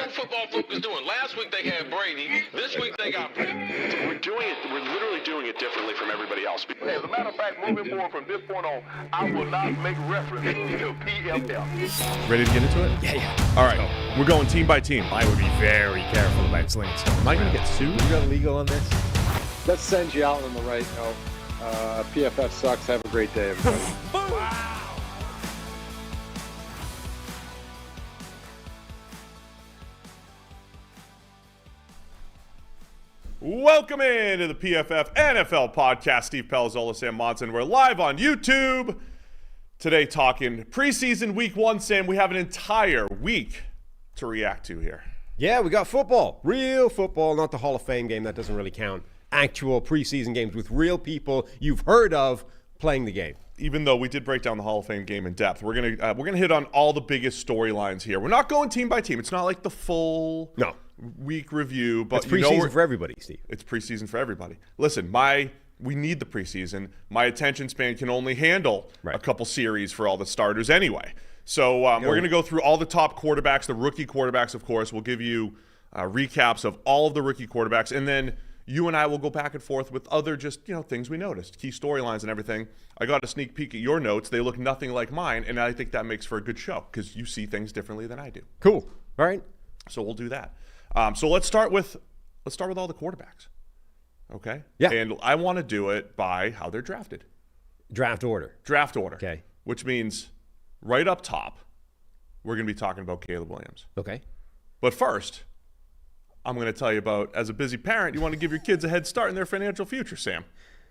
Pro Football Focus doing? Last week they had Brady. This week they got Brady. We're literally doing it differently from everybody else. As a matter of fact, moving forward from this point on, I will not make reference to PFF. Ready to get into it? Yeah. All right. We're going team by team. I would be very careful about slinging stuff. Am I going to get sued? You got legal on this? Let's send you out on the right note. PFF sucks. Have a great day, everybody. Wow. Welcome into the PFF NFL podcast. Steve Palazzolo, Sam Monson. We're live on YouTube today talking preseason week 1. Sam, we have an entire week to react to here. Yeah, we got football. Real football, not the Hall of Fame game. That doesn't really count. Actual preseason games with real people you've heard of playing the game. Even though we did break down the Hall of Fame game in depth, we're gonna hit on all the biggest storylines here. We're not going team by team. It's not like the full week review, but it's preseason for everybody, Steve. It's preseason for everybody. Listen, we need the preseason. My attention span can only handle a couple series for all the starters anyway. So we're going to go through all the top quarterbacks, the rookie quarterbacks, of course. We'll give you recaps of all of the rookie quarterbacks, and then you and I will go back and forth with other just, things we noticed, key storylines and everything. I got a sneak peek at your notes. They look nothing like mine, and I think that makes for a good show because you see things differently than I do. Cool. All right. So we'll do that. So let's start with all the quarterbacks. Okay? Yeah. And I want to do it by how they're drafted. Draft order. Okay. Which means right up top, we're going to be talking about Caleb Williams. Okay. But first, I'm going to tell you about, as a busy parent, you want to give your kids a head start in their financial future, Sam.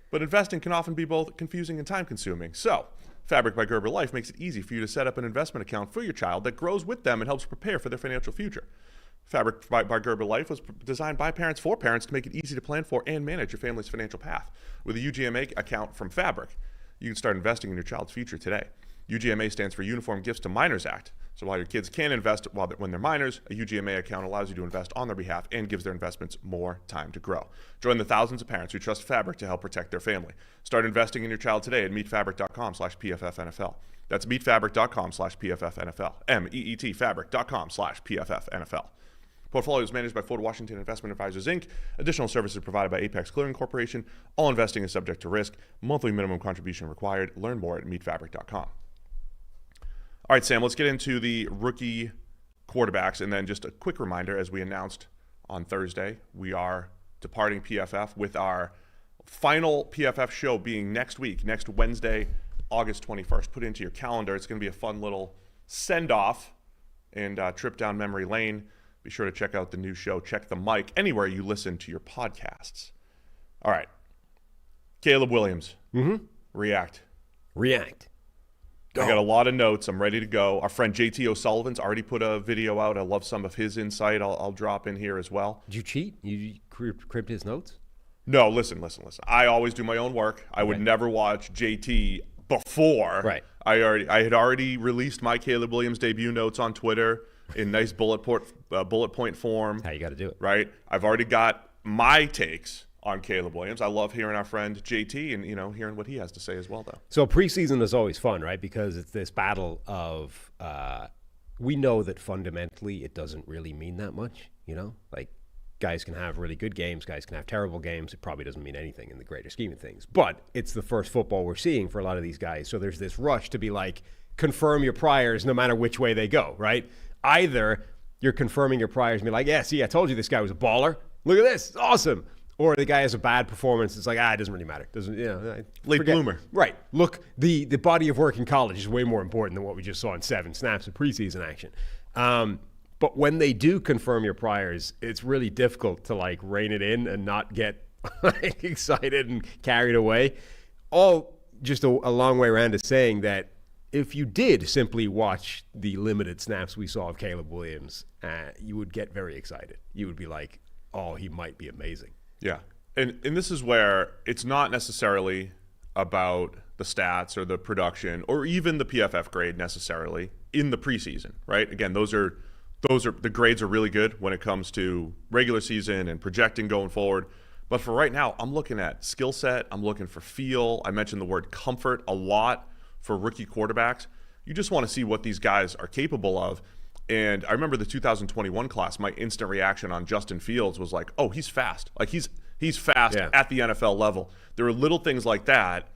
But investing can often be both confusing and time-consuming. So, Fabric by Gerber Life makes it easy for you to set up an investment account for your child that grows with them and helps prepare for their financial future. Fabric by Gerber Life was designed by parents for parents to make it easy to plan for and manage your family's financial path. With a UGMA account from Fabric, you can start investing in your child's future today. UGMA stands for Uniform Gifts to Minors Act. So while your kids can invest when they're minors, a UGMA account allows you to invest on their behalf and gives their investments more time to grow. Join the thousands of parents who trust Fabric to help protect their family. Start investing in your child today at meetfabric.com/PFFNFL. That's meetfabric.com/PFFNFL. MEET fabric.com/PFFNFL. Portfolio is managed by Florida Washington Investment Advisors, Inc. Additional services provided by Apex Clearing Corporation. All investing is subject to risk. Monthly minimum contribution required. Learn more at meetfabric.com. All right, Sam, let's get into the rookie quarterbacks. And then just a quick reminder, as we announced on Thursday, we are departing PFF with our final PFF show being next week, next Wednesday, August 21st. Put it into your calendar. It's going to be a fun little send-off and trip down memory lane. Be sure to check out the new show, Check the Mic, anywhere you listen to your podcasts. All right. Caleb Williams. React. Go. I got a lot of notes. I'm ready to go. Our friend JT O'Sullivan's already put a video out. I love some of his insight. I'll drop in here as well. Did you cheat? You cribbed his notes? No, listen. I always do my own work. I would never watch JT before. Right. I had already released my Caleb Williams debut notes on Twitter in nice bullet point form. How you got to do it. Right? I've already got my takes on Caleb Williams. I love hearing our friend JT and, hearing what he has to say as well, though. So preseason is always fun, right? Because it's this battle of we know that fundamentally it doesn't really mean that much, Like guys can have really good games, guys can have terrible games. It probably doesn't mean anything in the greater scheme of things. But it's the first football we're seeing for a lot of these guys. So there's this rush to be like, confirm your priors no matter which way they go, right? Either you're confirming your priors and be like, yeah, see, I told you this guy was a baller. Look at this. It's awesome. Or the guy has a bad performance. It's like, it doesn't really matter. Late bloomer. Right. Look, the body of work in college is way more important than what we just saw in 7 snaps of preseason action. But when they do confirm your priors, it's really difficult to rein it in and not get excited and carried away. All just a long way around to saying that if you did simply watch the limited snaps we saw of Caleb Williams, you would get very excited. You would be like, oh, he might be amazing. Yeah. And this is where it's not necessarily about the stats or the production or even the PFF grade necessarily in the preseason, right? Again, those are the grades are really good when it comes to regular season and projecting going forward. But for right now, I'm looking at skill set. I'm looking for feel. I mentioned the word comfort a lot for rookie quarterbacks. You just want to see what these guys are capable of. And I remember the 2021 class, my instant reaction on Justin Fields was like, oh, he's fast. Like he's fast at the NFL level. There are little things like that,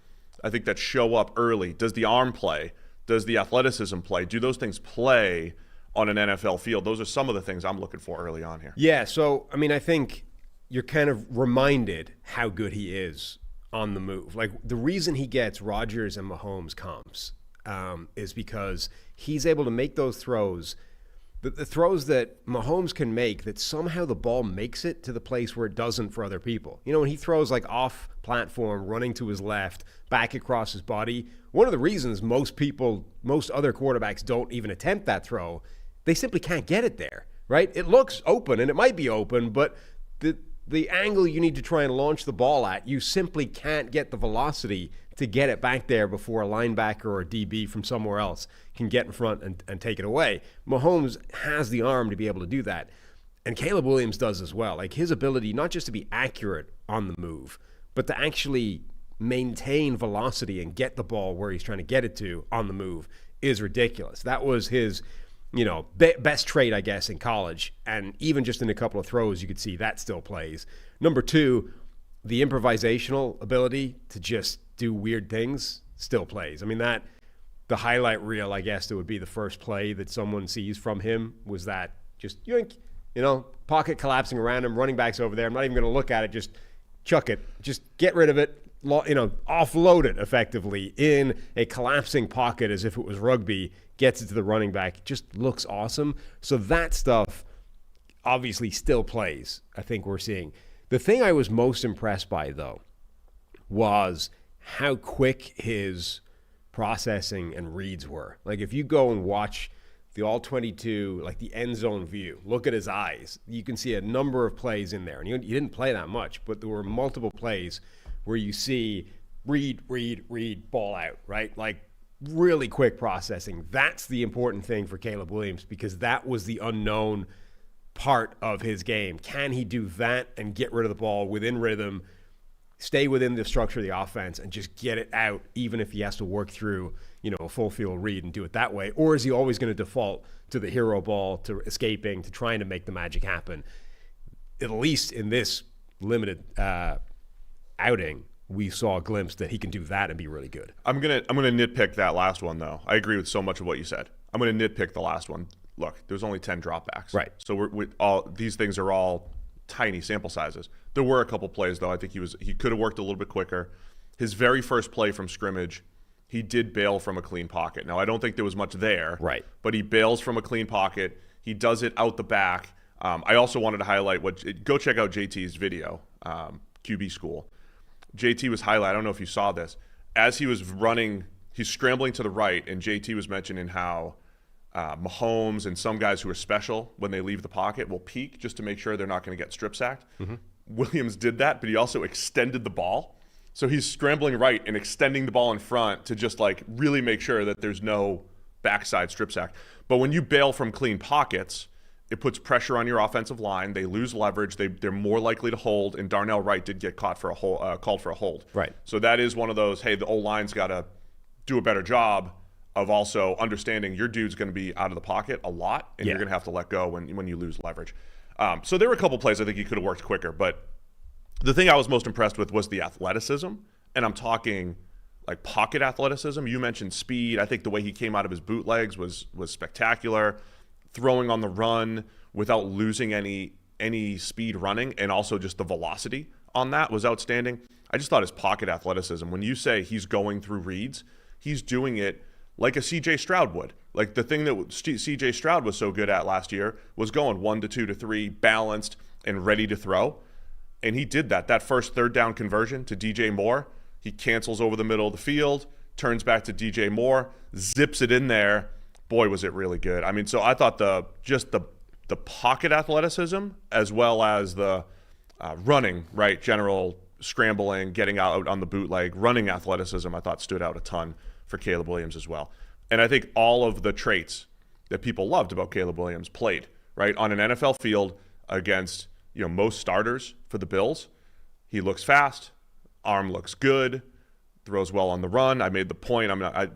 I think, that show up early. Does the arm play? Does the athleticism play? Do those things play on an NFL field? Those are some of the things I'm looking for early on here. Yeah, so, I mean, I think you're kind of reminded how good he is on the move. Like, the reason he gets Rodgers and Mahomes comps is because he's able to make those throws, the throws that Mahomes can make, that somehow the ball makes it to the place where it doesn't for other people. You know, when he throws like off platform, running to his left, back across his body, one of the reasons most other quarterbacks don't even attempt that throw, they simply can't get it there, right? It looks open, and it might be open, but the angle you need to try and launch the ball at, you simply can't get the velocity to get it back there before a linebacker or a DB from somewhere else can get in front and take it away. Mahomes has the arm to be able to do that. And Caleb Williams does as well. Like, his ability not just to be accurate on the move, but to actually maintain velocity and get the ball where he's trying to get it to on the move is ridiculous. That was his, best trait, I guess, in college. And even just in a couple of throws, you could see that still plays. Number two, the improvisational ability to just do weird things still plays. I mean, the highlight reel, I guess, that would be the first play that someone sees from him was that just yoink, pocket collapsing around him, running backs over there. I'm not even going to look at it. Just chuck it. Just get rid of it. Offload it effectively in a collapsing pocket as if it was rugby, gets it to the running back. It just looks awesome. So that stuff obviously still plays, I think we're seeing. The thing I was most impressed by, though, was how quick his processing and reads were. Like, if you go and watch the all-22, like the end zone view, look at his eyes. You can see a number of plays in there. And you didn't play that much, but there were multiple plays where you see read, ball out, right? Like, really quick processing. That's the important thing for Caleb Williams, because that was the unknown part of his game. Can he do that and get rid of the ball within rhythm, stay within the structure of the offense, and just get it out, even if he has to work through, a full field read and do it that way? Or is he always going to default to the hero ball, to escaping, to trying to make the magic happen? At least in this limited outing, we saw a glimpse that he can do that and be really good. I'm gonna nitpick that last one, though. I agree with so much of what you said. I'm gonna nitpick the last one. Look, there's only 10 dropbacks, right? So these things are all tiny sample sizes. There were a couple plays, though. I think he could have worked a little bit quicker. His very first play from scrimmage, he did bail from a clean pocket. Now, I don't think there was much there, right? But he bails from a clean pocket. He does it out the back. I also wanted to highlight go check out JT's video, QB School. JT was highlighting, I don't know if you saw this, as he was running, he's scrambling to the right, and JT was mentioning how Mahomes and some guys who are special when they leave the pocket will peek just to make sure they're not going to get strip sacked. Mm-hmm. Williams did that, but he also extended the ball. So he's scrambling right and extending the ball in front to just like really make sure that there's no backside strip sack. But when you bail from clean pockets, it puts pressure on your offensive line. They lose leverage. They're more likely to hold. And Darnell Wright did get called for a hold. Right. So that is one of those, hey, the O-line's got to do a better job of also understanding your dude's going to be out of the pocket a lot, and you're going to have to let go when you lose leverage. So there were a couple plays I think he could have worked quicker. But the thing I was most impressed with was the athleticism. And I'm talking like pocket athleticism. You mentioned speed. I think the way he came out of his bootlegs was spectacular. Throwing on the run without losing any speed running, and also just the velocity on that was outstanding. I just thought his pocket athleticism, when you say he's going through reads, he's doing it like a C.J. Stroud would. Like the thing that C.J. Stroud was so good at last year was going 1 to 2 to 3, balanced and ready to throw. And he did that. That first third down conversion to DJ Moore, he cancels over the middle of the field, turns back to DJ Moore, zips it in there. Boy, was it really good. I mean, so I thought the pocket athleticism as well as the running, right, general scrambling, getting out on the bootleg, running athleticism, I thought stood out a ton for Caleb Williams as well. And I think all of the traits that people loved about Caleb Williams played, right, on an NFL field against, most starters for the Bills. He looks fast, arm looks good, throws well on the run. I made the point,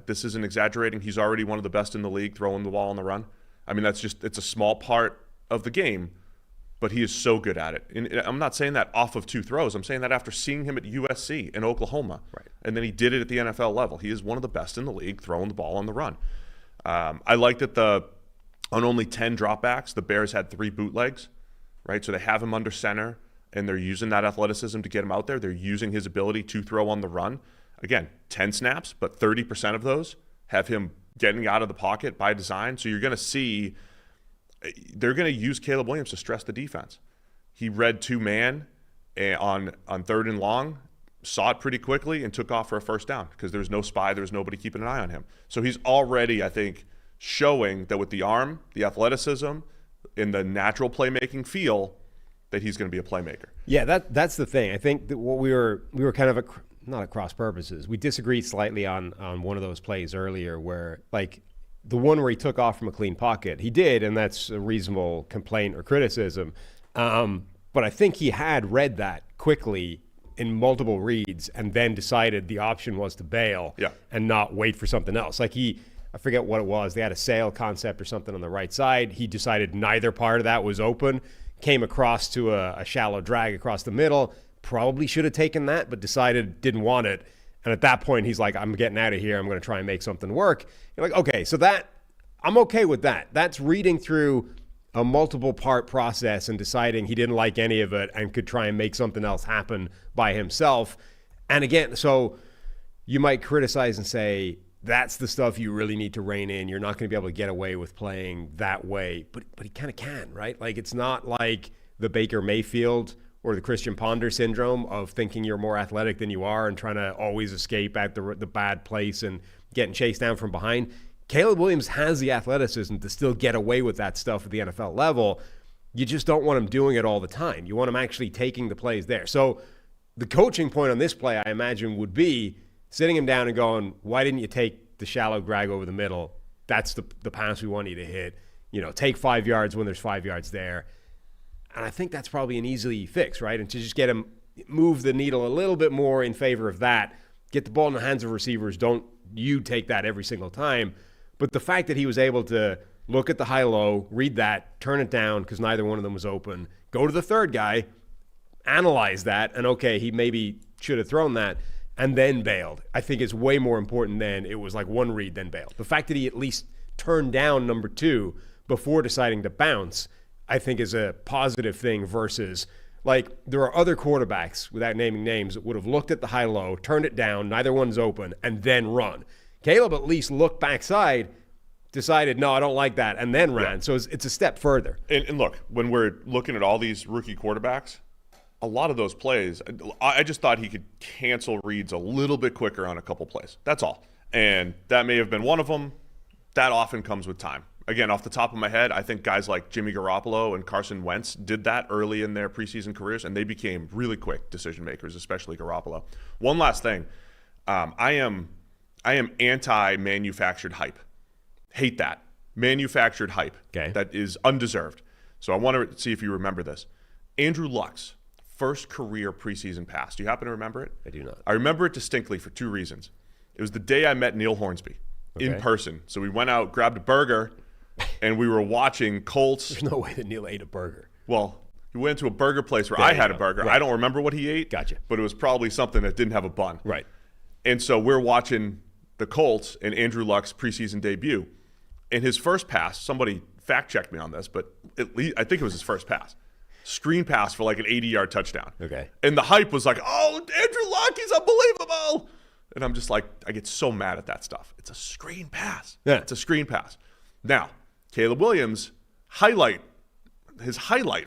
this isn't exaggerating, he's already one of the best in the league throwing the ball on the run. I mean, it's a small part of the game, but he is so good at it. And I'm not saying that off of 2 throws. I'm saying that after seeing him at USC and Oklahoma. Right. And then he did it at the NFL level. He is one of the best in the league throwing the ball on the run. I like that on only 10 dropbacks, the Bears had 3 bootlegs, right? So they have him under center, and they're using that athleticism to get him out there. They're using his ability to throw on the run. Again, 10 snaps, but 30% of those have him getting out of the pocket by design. So you're going to see they're going to use Caleb Williams to stress the defense. He read 2-man on 3rd and long, saw it pretty quickly, and took off for a first down because there was no spy, there was nobody keeping an eye on him. So he's already, I think, showing that with the arm, the athleticism, and the natural playmaking feel, that he's going to be a playmaker. Yeah, that's the thing. I think that what we were kind of not at cross purposes. We disagreed slightly on one of those plays earlier where, like, the one where he took off from a clean pocket, he did, and that's a reasonable complaint or criticism. But I think he had read that quickly in multiple reads and then decided the option was to bail and not wait for something else. Like I forget what it was. They had a sail concept or something on the right side. He decided neither part of that was open, came across to a shallow drag across the middle, probably should have taken that, but decided didn't want it. And at that point, he's like, I'm getting out of here. I'm going to try and make something work. You're like, okay, so that I'm okay with that. That's reading through a multiple part process and deciding he didn't like any of it and could try and make something else happen by himself. And again, so you might criticize and say, that's the stuff you really need to rein in. You're not going to be able to get away with playing that way. But he kind of can, right? Like, it's not like the Baker Mayfield or the Christian Ponder syndrome of thinking you're more athletic than you are and trying to always escape at the bad place and getting chased down from behind. Caleb Williams has the athleticism to still get away with that stuff at the NFL level. You just don't want him doing it all the time. You want him actually taking the plays there. So the coaching point on this play, I imagine, would be sitting him down and going, why didn't you take the shallow drag over the middle? That's the pass we want you to hit. You know, take 5 yards when there's 5 yards there. And I think that's probably an easy fix, right? And to just get him, move the needle a little bit more in favor of that, get the ball in the hands of receivers. Don't you take that every single time. But the fact that he was able to look at the high-low, read that, turn it down because neither one of them was open, go to the third guy, analyze that, and okay, he maybe should have thrown that, and then bailed, I think is way more important than it was like one read, then bailed. The fact that he at least turned down number 2 before deciding to bounce, I think is a positive thing versus, like, there are other quarterbacks, without naming names, that would have looked at the high-low, turned it down, neither one's open, and then run. Caleb at least looked backside, decided, no, I don't like that, and then ran. Yeah. So it's a step further. And look, when we're looking at all these rookie quarterbacks, a lot of those plays, I just thought he could cancel reads a little bit quicker on a couple plays. That's all. And that may have been one of them. That often comes with time. Again, off the top of my head, I think guys like Jimmy Garoppolo and Carson Wentz did that early in their preseason careers, and they became really quick decision makers, especially Garoppolo. One last thing. I am anti-manufactured hype. Hate that. Manufactured hype. Okay. That is undeserved. So I want to see if you remember this. Andrew Luck's first career preseason pass. Do you happen to remember it? I do not. I remember it distinctly for 2 reasons. It was the day I met Neil Hornsby in person. So we went out, grabbed a burger, and we were watching Colts. There's no way that Neil ate a burger. Well, he went to a burger place where I had a burger. Right. I don't remember what he ate. Gotcha. But it was probably something that didn't have a bun. Right. And so we're watching the Colts and Andrew Luck's preseason debut. And his first pass, somebody fact-checked me on this, but at least I think it was his first pass. Screen pass for like an 80-yard touchdown. Okay. And the hype was like, oh, Andrew Luck, he's unbelievable. And I'm just like, I get so mad at that stuff. It's a screen pass. Yeah. It's a screen pass. Now, Caleb Williams' highlight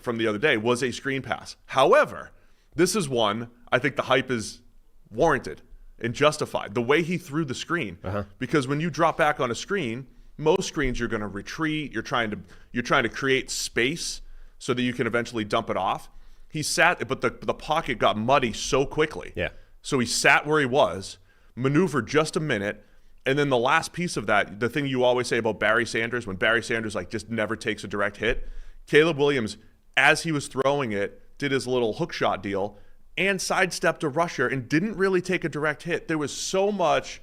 from the other day was a screen pass. However, this is one I think the hype is warranted and justified. The way he threw the screen. Because when you drop back on a screen, most screens you're going to retreat. You're trying to create space so that you can eventually dump it off. He sat, but the pocket got muddy so quickly. Yeah. So he sat where he was, maneuvered just a minute, and then the last piece of that, the thing you always say about Barry Sanders, when Barry Sanders like just never takes a direct hit, Caleb Williams, as he was throwing it, did his little hook shot deal and sidestepped a rusher and didn't really take a direct hit. There was so much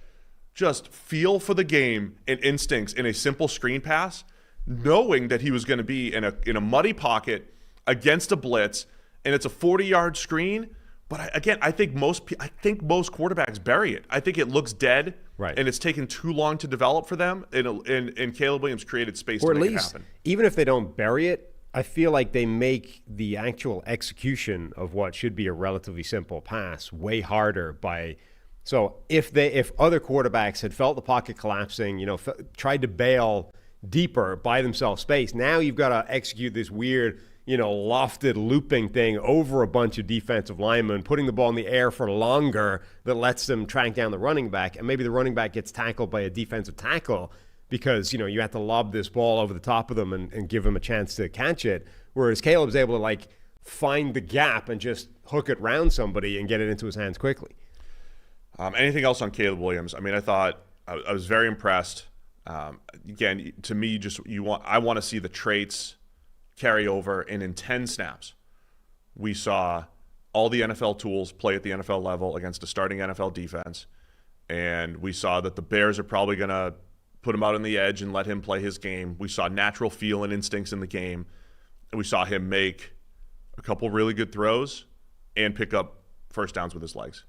just feel for the game and instincts in a simple screen pass knowing that he was going to be in a muddy pocket against a blitz, and it's a 40-yard screen. But I think most quarterbacks bury it. I think it looks dead, right, and it's taken too long to develop for them. And Caleb Williams created space or to make it least, happen. Even if they don't bury it, I feel like they make the actual execution of what should be a relatively simple pass way harder by. So if other quarterbacks had felt the pocket collapsing, tried to bail deeper, buy themselves space, now you've got to execute this weird, lofted looping thing over a bunch of defensive linemen, putting the ball in the air for longer that lets them track down the running back, and maybe the running back gets tackled by a defensive tackle because, you have to lob this ball over the top of them and give them a chance to catch it, whereas Caleb's able to, find the gap and just hook it round somebody and get it into his hands quickly. Anything else on Caleb Williams? I mean, I thought I was very impressed. Again, to me, I want to see the traits carry over, and in 10 snaps, we saw all the NFL tools play at the NFL level against a starting NFL defense, and we saw that the Bears are probably going to put him out on the edge and let him play his game. We saw natural feel and instincts in the game, and we saw him make a couple really good throws and pick up first downs with his legs.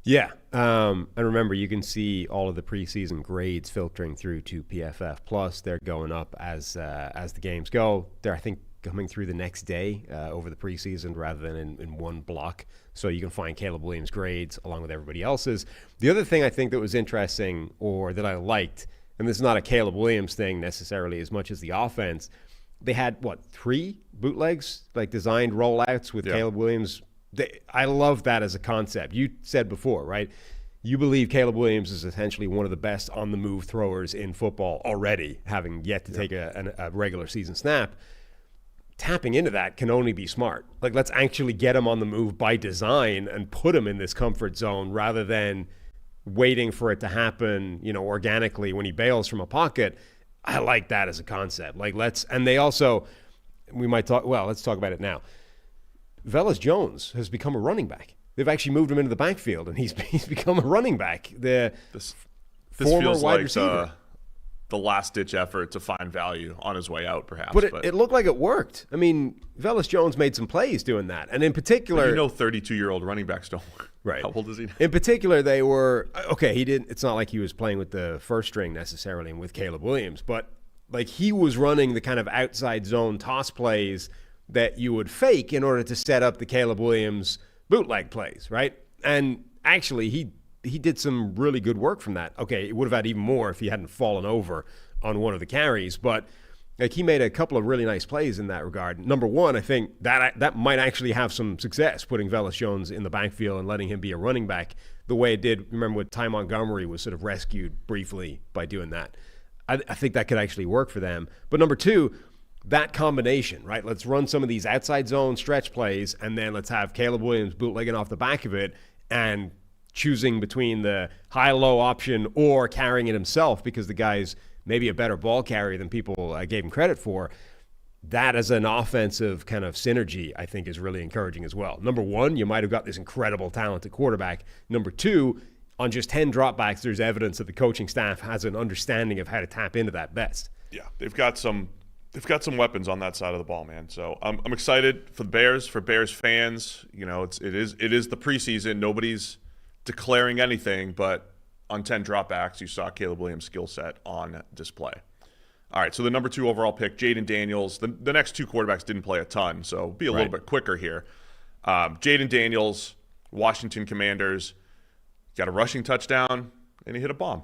Yeah, and remember, you can see all of the preseason grades filtering through to PFF Plus. They're going up as the games go. They're, I think, coming through the next day over the preseason rather than in one block. So you can find Caleb Williams' grades along with everybody else's. The other thing I think that was interesting, or that I liked, and this is not a Caleb Williams thing necessarily as much as the offense, they had, 3 bootlegs, designed rollouts with Caleb Williams. I love that as a concept. You said before, right? You believe Caleb Williams is essentially one of the best on-the-move throwers in football already, having yet to take a regular season snap. Tapping into that can only be smart. Let's actually get him on the move by design and put him in this comfort zone rather than waiting for it to happen, organically when he bails from a pocket. I like that as a concept. Let's talk about it now. Velus Jones has become a running back. They've actually moved him into the backfield, and he's become a running back. This former feels wide like receiver. The last-ditch effort to find value on his way out, perhaps. But it looked like it worked. I mean, Velus Jones made some plays doing that. And in particular... 32-year-old running backs don't work. Right. How old is he now? In particular, they were... Okay, he didn't... It's not like he was playing with the first string necessarily and with Caleb Williams, but he was running the kind of outside zone toss plays that you would fake in order to set up the Caleb Williams bootleg plays, right? And actually, he did some really good work from that. Okay, it would have had even more if he hadn't fallen over on one of the carries, but he made a couple of really nice plays in that regard. Number one, I think that might actually have some success, putting Velus Jones in the backfield and letting him be a running back the way it did. Remember when Ty Montgomery was sort of rescued briefly by doing that. I think that could actually work for them. But number two, that combination, right? Let's run some of these outside zone stretch plays, and then let's have Caleb Williams bootlegging off the back of it and choosing between the high-low option or carrying it himself because the guy's maybe a better ball carrier than people gave him credit for. That as an offensive kind of synergy, I think, is really encouraging as well. Number one, you might have got this incredible talented quarterback. Number two, on just 10 dropbacks, there's evidence that the coaching staff has an understanding of how to tap into that best. Yeah, they've got some weapons on that side of the ball, man. So I'm excited for the Bears, for Bears fans. It is the preseason. Nobody's declaring anything, but on 10 dropbacks, you saw Caleb Williams' skill set on display. All right, so the number 2 overall pick, Jayden Daniels. The next 2 quarterbacks didn't play a ton, so be a little bit quicker here. Jayden Daniels, Washington Commanders, got a rushing touchdown, and he hit a bomb.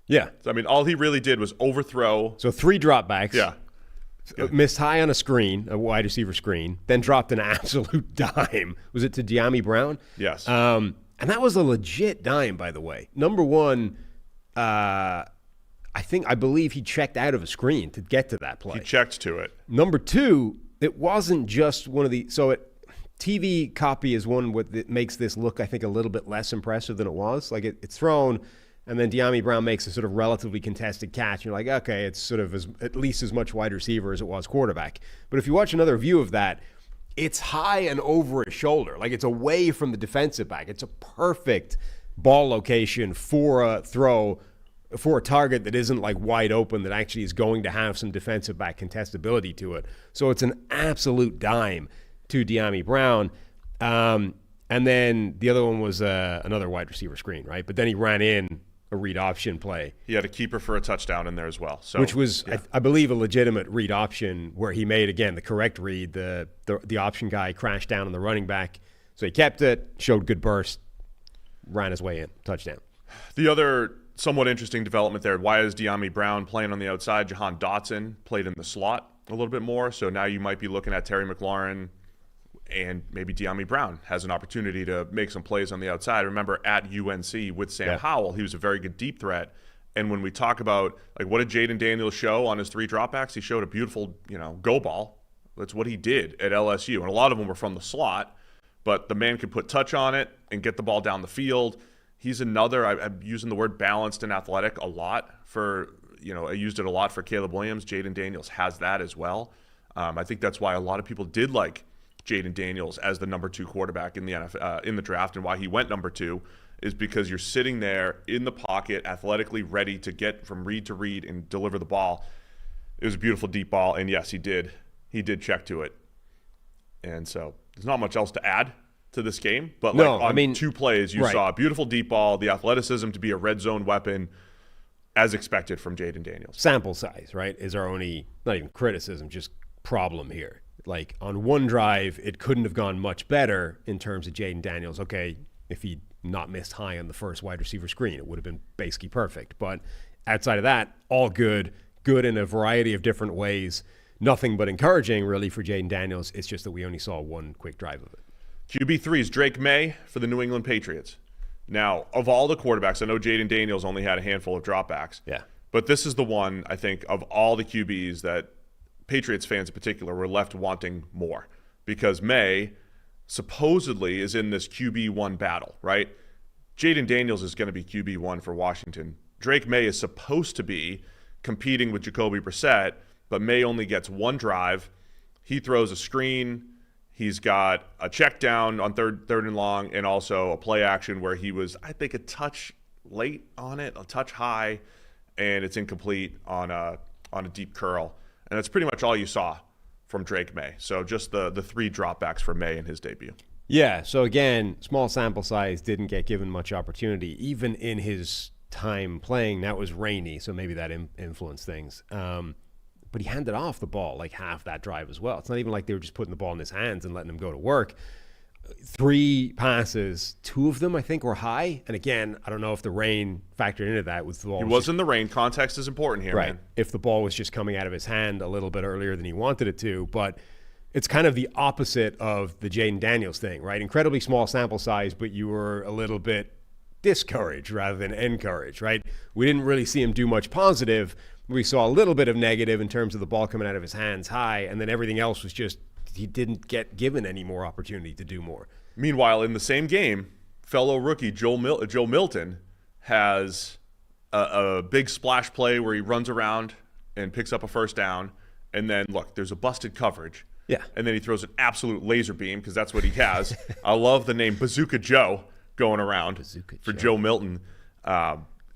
Yeah. So, I mean, all he really did was overthrow. So 3 dropbacks. Yeah. Missed high on a screen, a wide receiver screen, then dropped an absolute dime. Was it to De'Ami Brown? Yes. And that was a legit dime, by the way. Number one, I believe he checked out of a screen to get to that play. He checked to it. Number two, it wasn't just one of the... TV copy is one that makes this look, I think, a little bit less impressive than it was. It's thrown, and then De'Ami Brown makes a sort of relatively contested catch. You're like, okay, it's sort of at least as much wide receiver as it was quarterback. But if you watch another view of that, it's high and over his shoulder. It's away from the defensive back. It's a perfect ball location for a throw for a target that isn't like wide open, that actually is going to have some defensive back contestability to it. So it's an absolute dime to Dyami Brown. And then the other one was another wide receiver screen, right? But then he ran in a read option play. He had a keeper for a touchdown in there as well. So, which was, I believe, a legitimate read option where he made, again, the correct read. The option guy crashed down on the running back. So he kept it, showed good burst, ran his way in, touchdown. The other somewhat interesting development there, why is Dyami Brown playing on the outside? Jahan Dotson played in the slot a little bit more. So now you might be looking at Terry McLaurin, and maybe Dyami Brown has an opportunity to make some plays on the outside. Remember, at UNC with Sam Howell, he was a very good deep threat. And when we talk about, like, what did Jayden Daniels show on his 3 dropbacks? He showed a beautiful, go ball. That's what he did at LSU. And a lot of them were from the slot, but the man could put touch on it and get the ball down the field. He's another, I'm using the word balanced and athletic a lot for, I used it a lot for Caleb Williams. Jayden Daniels has that as well. I think that's why a lot of people did like Jayden Daniels as the number 2 quarterback in the NFL, in the draft, and why he went number 2 is because you're sitting there in the pocket, athletically ready to get from read to read and deliver the ball. It was a beautiful deep ball, and yes, he did check to it. And so there's not much else to add to this game, but on 2 plays, you saw a beautiful deep ball, the athleticism to be a red zone weapon, as expected from Jayden Daniels. Sample size, right, is our only, not even criticism, just problem here. Like, on one drive, it couldn't have gone much better in terms of Jayden Daniels. Okay, if he'd not missed high on the first wide receiver screen, it would have been basically perfect. But outside of that, all good in a variety of different ways. Nothing but encouraging, really, for Jayden Daniels. It's just that we only saw one quick drive of it. QB3 is Drake Maye for the New England Patriots. Now, of all the quarterbacks, I know Jayden Daniels only had a handful of dropbacks. Yeah. But this is the one, I think, of all the QBs that Patriots fans in particular were left wanting more, because Maye supposedly is in this QB1 battle, right? Jayden Daniels is going to be QB1 for Washington. Drake Maye is supposed to be competing with Jacoby Brissett, but Maye only gets 1 drive. He throws a screen. He's got a check down on third and long, and also a play action where he was, I think, a touch late on it, a touch high, and it's incomplete on a deep curl. And that's pretty much all you saw from Drake Maye. So just the 3 dropbacks for Maye in his debut. Yeah, so again, small sample size, didn't get given much opportunity. Even in his time playing, that was rainy, so maybe that influenced things. But he handed off the ball like half that drive as well. It's not even like they were just putting the ball in his hands and letting him go to work. 3 passes, 2 of them I think were high. And again, I don't know if the rain factored into that. With the ball he was in the rain. Context is important here, right, man. If the ball was just coming out of his hand a little bit earlier than he wanted it to. But it's kind of the opposite of the Jayden Daniels thing, right? Incredibly small sample size, but you were a little bit discouraged rather than encouraged, right? We didn't really see him do much positive. We saw a little bit of negative in terms of the ball coming out of his hands high, and then everything else was just he didn't get given any more opportunity to do more. Meanwhile, in the same game, fellow rookie Joe Milton has a big splash play where he runs around and picks up a first down, and then, look, there's a busted coverage. Yeah. And then he throws an absolute laser beam, because that's what he has. I love the name Bazooka Joe going around for Joe Milton.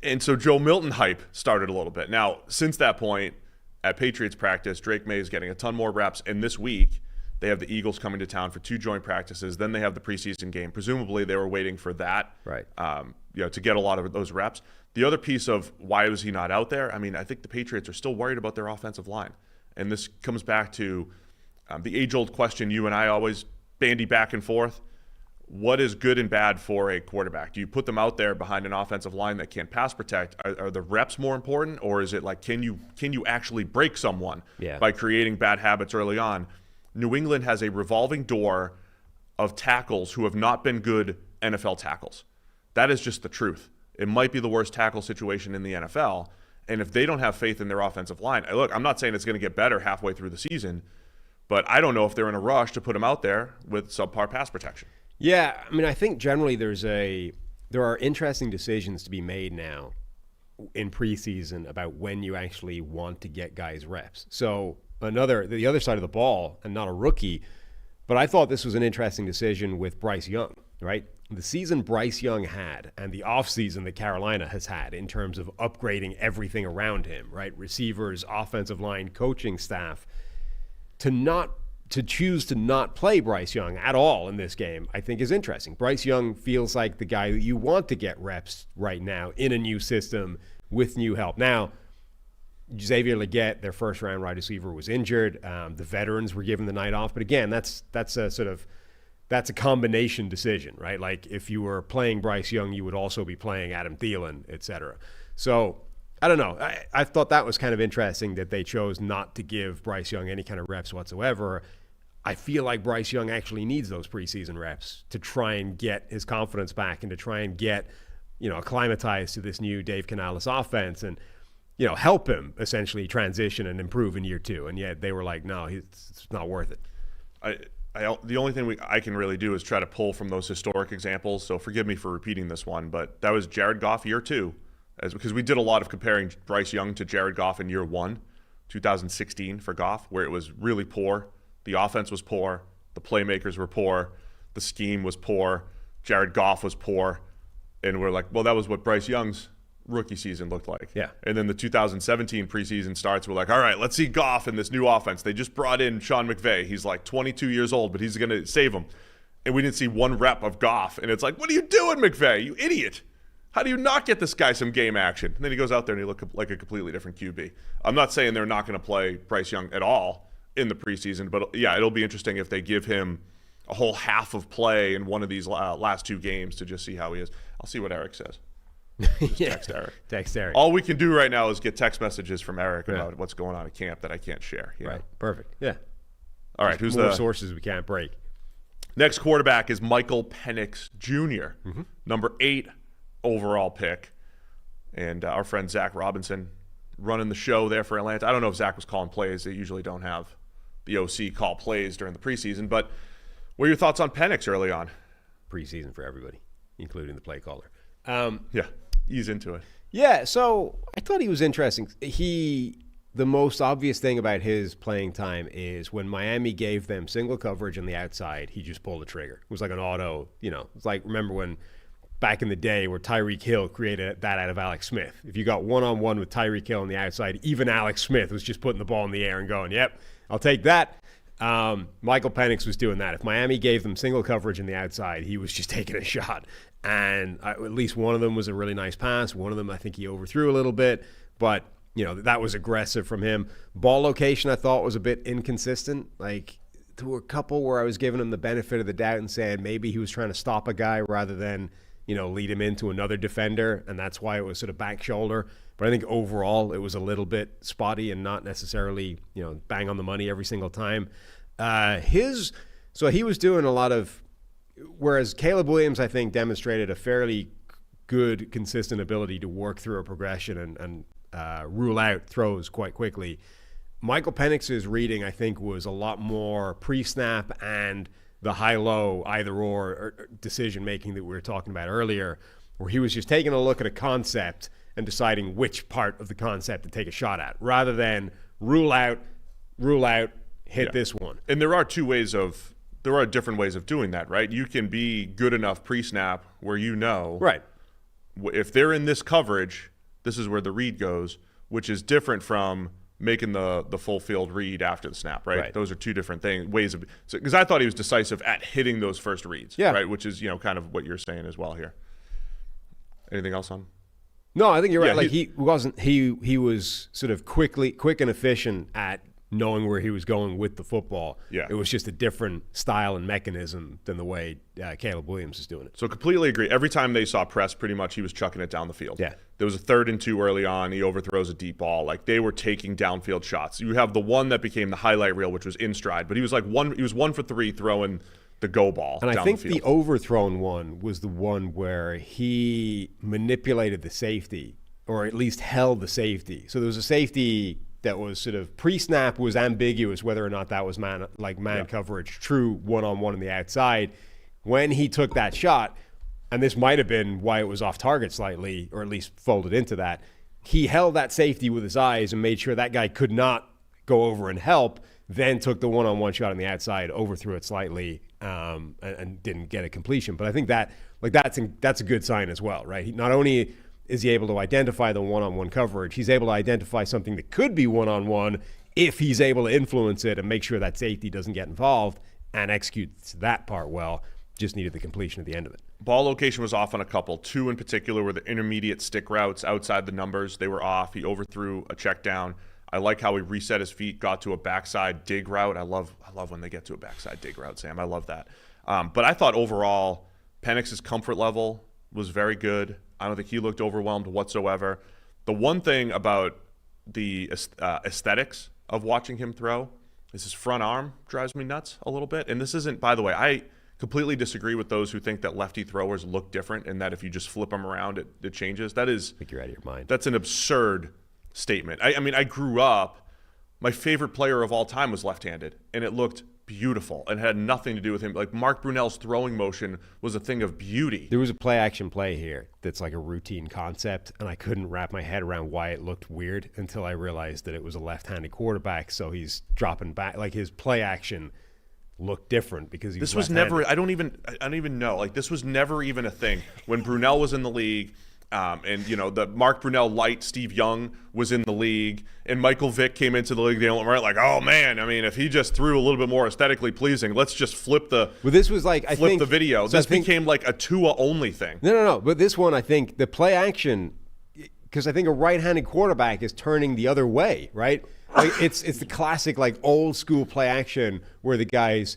And so Joe Milton hype started a little bit. Now, since that point, at Patriots practice, Drake Maye is getting a ton more reps, and this week they have the Eagles coming to town for 2 joint practices. Then they have the preseason game. Presumably, they were waiting for that, right? To get a lot of those reps. The other piece of why was he not out there? I mean, I think the Patriots are still worried about their offensive line, and this comes back to the age-old question you and I always bandy back and forth: what is good and bad for a quarterback? Do you put them out there behind an offensive line that can't pass protect? Are the reps more important, or is it like can you actually break someone by creating bad habits early on? New England has a revolving door of tackles who have not been good NFL tackles. That is just the truth. It might be the worst tackle situation in the NFL, and if they don't have faith in their offensive line, look, I'm not saying it's going to get better halfway through the season, but I don't know if they're in a rush to put them out there with subpar pass protection. Yeah, I mean, I think generally there are interesting decisions to be made now in preseason about when you actually want to get guys reps. So the other side of the ball, and not a rookie, but I thought this was an interesting decision with Bryce Young, right? the season Bryce Young had and the offseason that Carolina has had in terms of upgrading everything around him, right? Receivers, offensive line, coaching staff, to choose to not play Bryce Young at all in this game, I think is interesting. Bryce Young feels like the guy that you want to get reps right now in a new system with new help. Now, Xavier Legette, their first-round wide receiver, was injured. The veterans were given the night off. But again, that's a combination decision, right? Like if you were playing Bryce Young, you would also be playing Adam Thielen, et cetera. So I don't know. I thought that was kind of interesting that they chose not to give Bryce Young any kind of reps whatsoever. I feel like Bryce Young actually needs those preseason reps to try and get his confidence back and to try and get, acclimatized to this new Dave Canales offense and, help him essentially transition and improve in year 2. And yet they were like, no, it's not worth it. The only thing I can really do is try to pull from those historic examples. So forgive me for repeating this one, but that was Jared Goff year 2, because we did a lot of comparing Bryce Young to Jared Goff in year 1, 2016 for Goff, where it was really poor. The offense was poor. The playmakers were poor. The scheme was poor. Jared Goff was poor. And we're like, well, that was what Bryce Young's rookie season looked like. Yeah. And then the 2017 preseason starts. We're like, all right, let's see Goff in this new offense. They just brought in Sean McVay. He's like 22 years old, but he's going to save him. And we didn't see one rep of Goff. And it's like, what are you doing, McVay? You idiot. How do you not get this guy some game action? And then he goes out there and he looks like a completely different QB. I'm not saying they're not going to play Bryce Young at all in the preseason, but yeah, it'll be interesting if they give him a whole half of play in one of these last 2 games to just see how he is. I'll see what Eric says. Text Eric. Text Eric. All we can do right now is get text messages from Eric about what's going on at camp that I can't share. Right. Perfect. Yeah. All right. Who's more the sources we can't break? Next quarterback is Michael Penix Jr., number 8 overall pick, and our friend Zach Robinson running the show there for Atlanta. I don't know if Zach was calling plays. They usually don't have the OC call plays during the preseason, but what are your thoughts on Penix early on? Preseason for everybody, including the play caller. Yeah, ease into it. Yeah, so I thought he was interesting. The most obvious thing about his playing time is when Miami gave them single coverage on the outside, he just pulled the trigger. It was like an auto, it's like, remember when back in the day where Tyreek Hill created that out of Alex Smith. If you got one-on-one with Tyreek Hill on the outside, even Alex Smith was just putting the ball in the air and going, yep, I'll take that. Michael Penix was doing that. If Miami gave them single coverage on the outside, he was just taking a shot. And at least one of them was a really nice pass. One of them, I think he overthrew a little bit. But, that was aggressive from him. Ball location, I thought, was a bit inconsistent. Like, there were a couple where I was giving him the benefit of the doubt and saying maybe he was trying to stop a guy rather than, lead him into another defender. And that's why it was sort of back shoulder. But I think overall it was a little bit spotty and not necessarily, bang on the money every single time. So he was doing a lot of, whereas Caleb Williams, I think, demonstrated a fairly good, consistent ability to work through a progression and rule out throws quite quickly. Michael Penix's reading, I think, was a lot more pre-snap and the high-low either-or decision-making that we were talking about earlier, where he was just taking a look at a concept and deciding which part of the concept to take a shot at, rather than rule out, hit this one. And there are different ways of doing that, right? You can be good enough pre-snap where right, if they're in this coverage, this is where the read goes, which is different from making the full field read after the snap, right? Those are two different ways of, because I thought he was decisive at hitting those first reads, right? Which is, kind of what you're saying as well here. Anything else on? No, I think you're right. He was sort of quick and efficient at knowing where he was going with the football. Yeah. It was just a different style and mechanism than the way Caleb Williams is doing it. So completely agree. Every time they saw press, pretty much he was chucking it down the field. Yeah. There was a 3rd and 2 early on. He overthrows a deep ball. Like, they were taking downfield shots. You have the one that became the highlight reel, which was in stride, but he was 1 for 3 throwing the go ball and down I think the field. The overthrown one was the one where he manipulated the safety, or at least held the safety. So there was a safety that was sort of pre-snap was ambiguous whether or not that was man coverage, true one-on-one on the outside. When he took that shot, and this might have been why it was off target slightly, or at least folded into that, he held that safety with his eyes and made sure that guy could not go over and help, then took the one-on-one shot on the outside, overthrew it slightly, and didn't get a completion. But I think that that's a good sign as well, right? Not only is he able to identify the one-on-one coverage, he's able to identify something that could be one-on-one if he's able to influence it and make sure that safety doesn't get involved and executes that part well. Just needed the completion at the end of it. Ball location was off on a couple. 2 in particular were the intermediate stick routes outside the numbers. They were off. He overthrew a check down. I like how he reset his feet, got to a backside dig route. I love when they get to a backside dig route, Sam. I love that. But I thought overall, Penix's comfort level was very good. I don't think he looked overwhelmed whatsoever. The one thing about the aesthetics of watching him throw is his front arm drives me nuts a little bit. And this isn't, by the way, I completely disagree with those who think that lefty throwers look different and that if you just flip them around, it changes. That is, I think you're out of your mind. That's an absurd statement. I mean, I grew up, my favorite player of all time was left-handed, and it looked beautiful and had nothing to do with him. Like Mark Brunell's throwing motion was a thing of beauty. There was a play-action play here that's like a routine concept, and I couldn't wrap my head around why it looked weird until I realized that it was a left-handed quarterback, so he's dropping back. Like his play-action looked different because he was left-handed. Never, I don't even know. Like this was never even a thing when Brunell was in the league. And, you know, the Mark Brunell light Steve Young was in the league, and Michael Vick came into the league. They were like, oh, man, I mean, if he just threw a little bit more aesthetically pleasing, let's just flip the this was like, the video. So this became like a Tua-only thing. No. But this one, I think, the play action, because I think a right-handed quarterback is turning the other way, right? Like, it's the classic, like, old-school play action where the guy's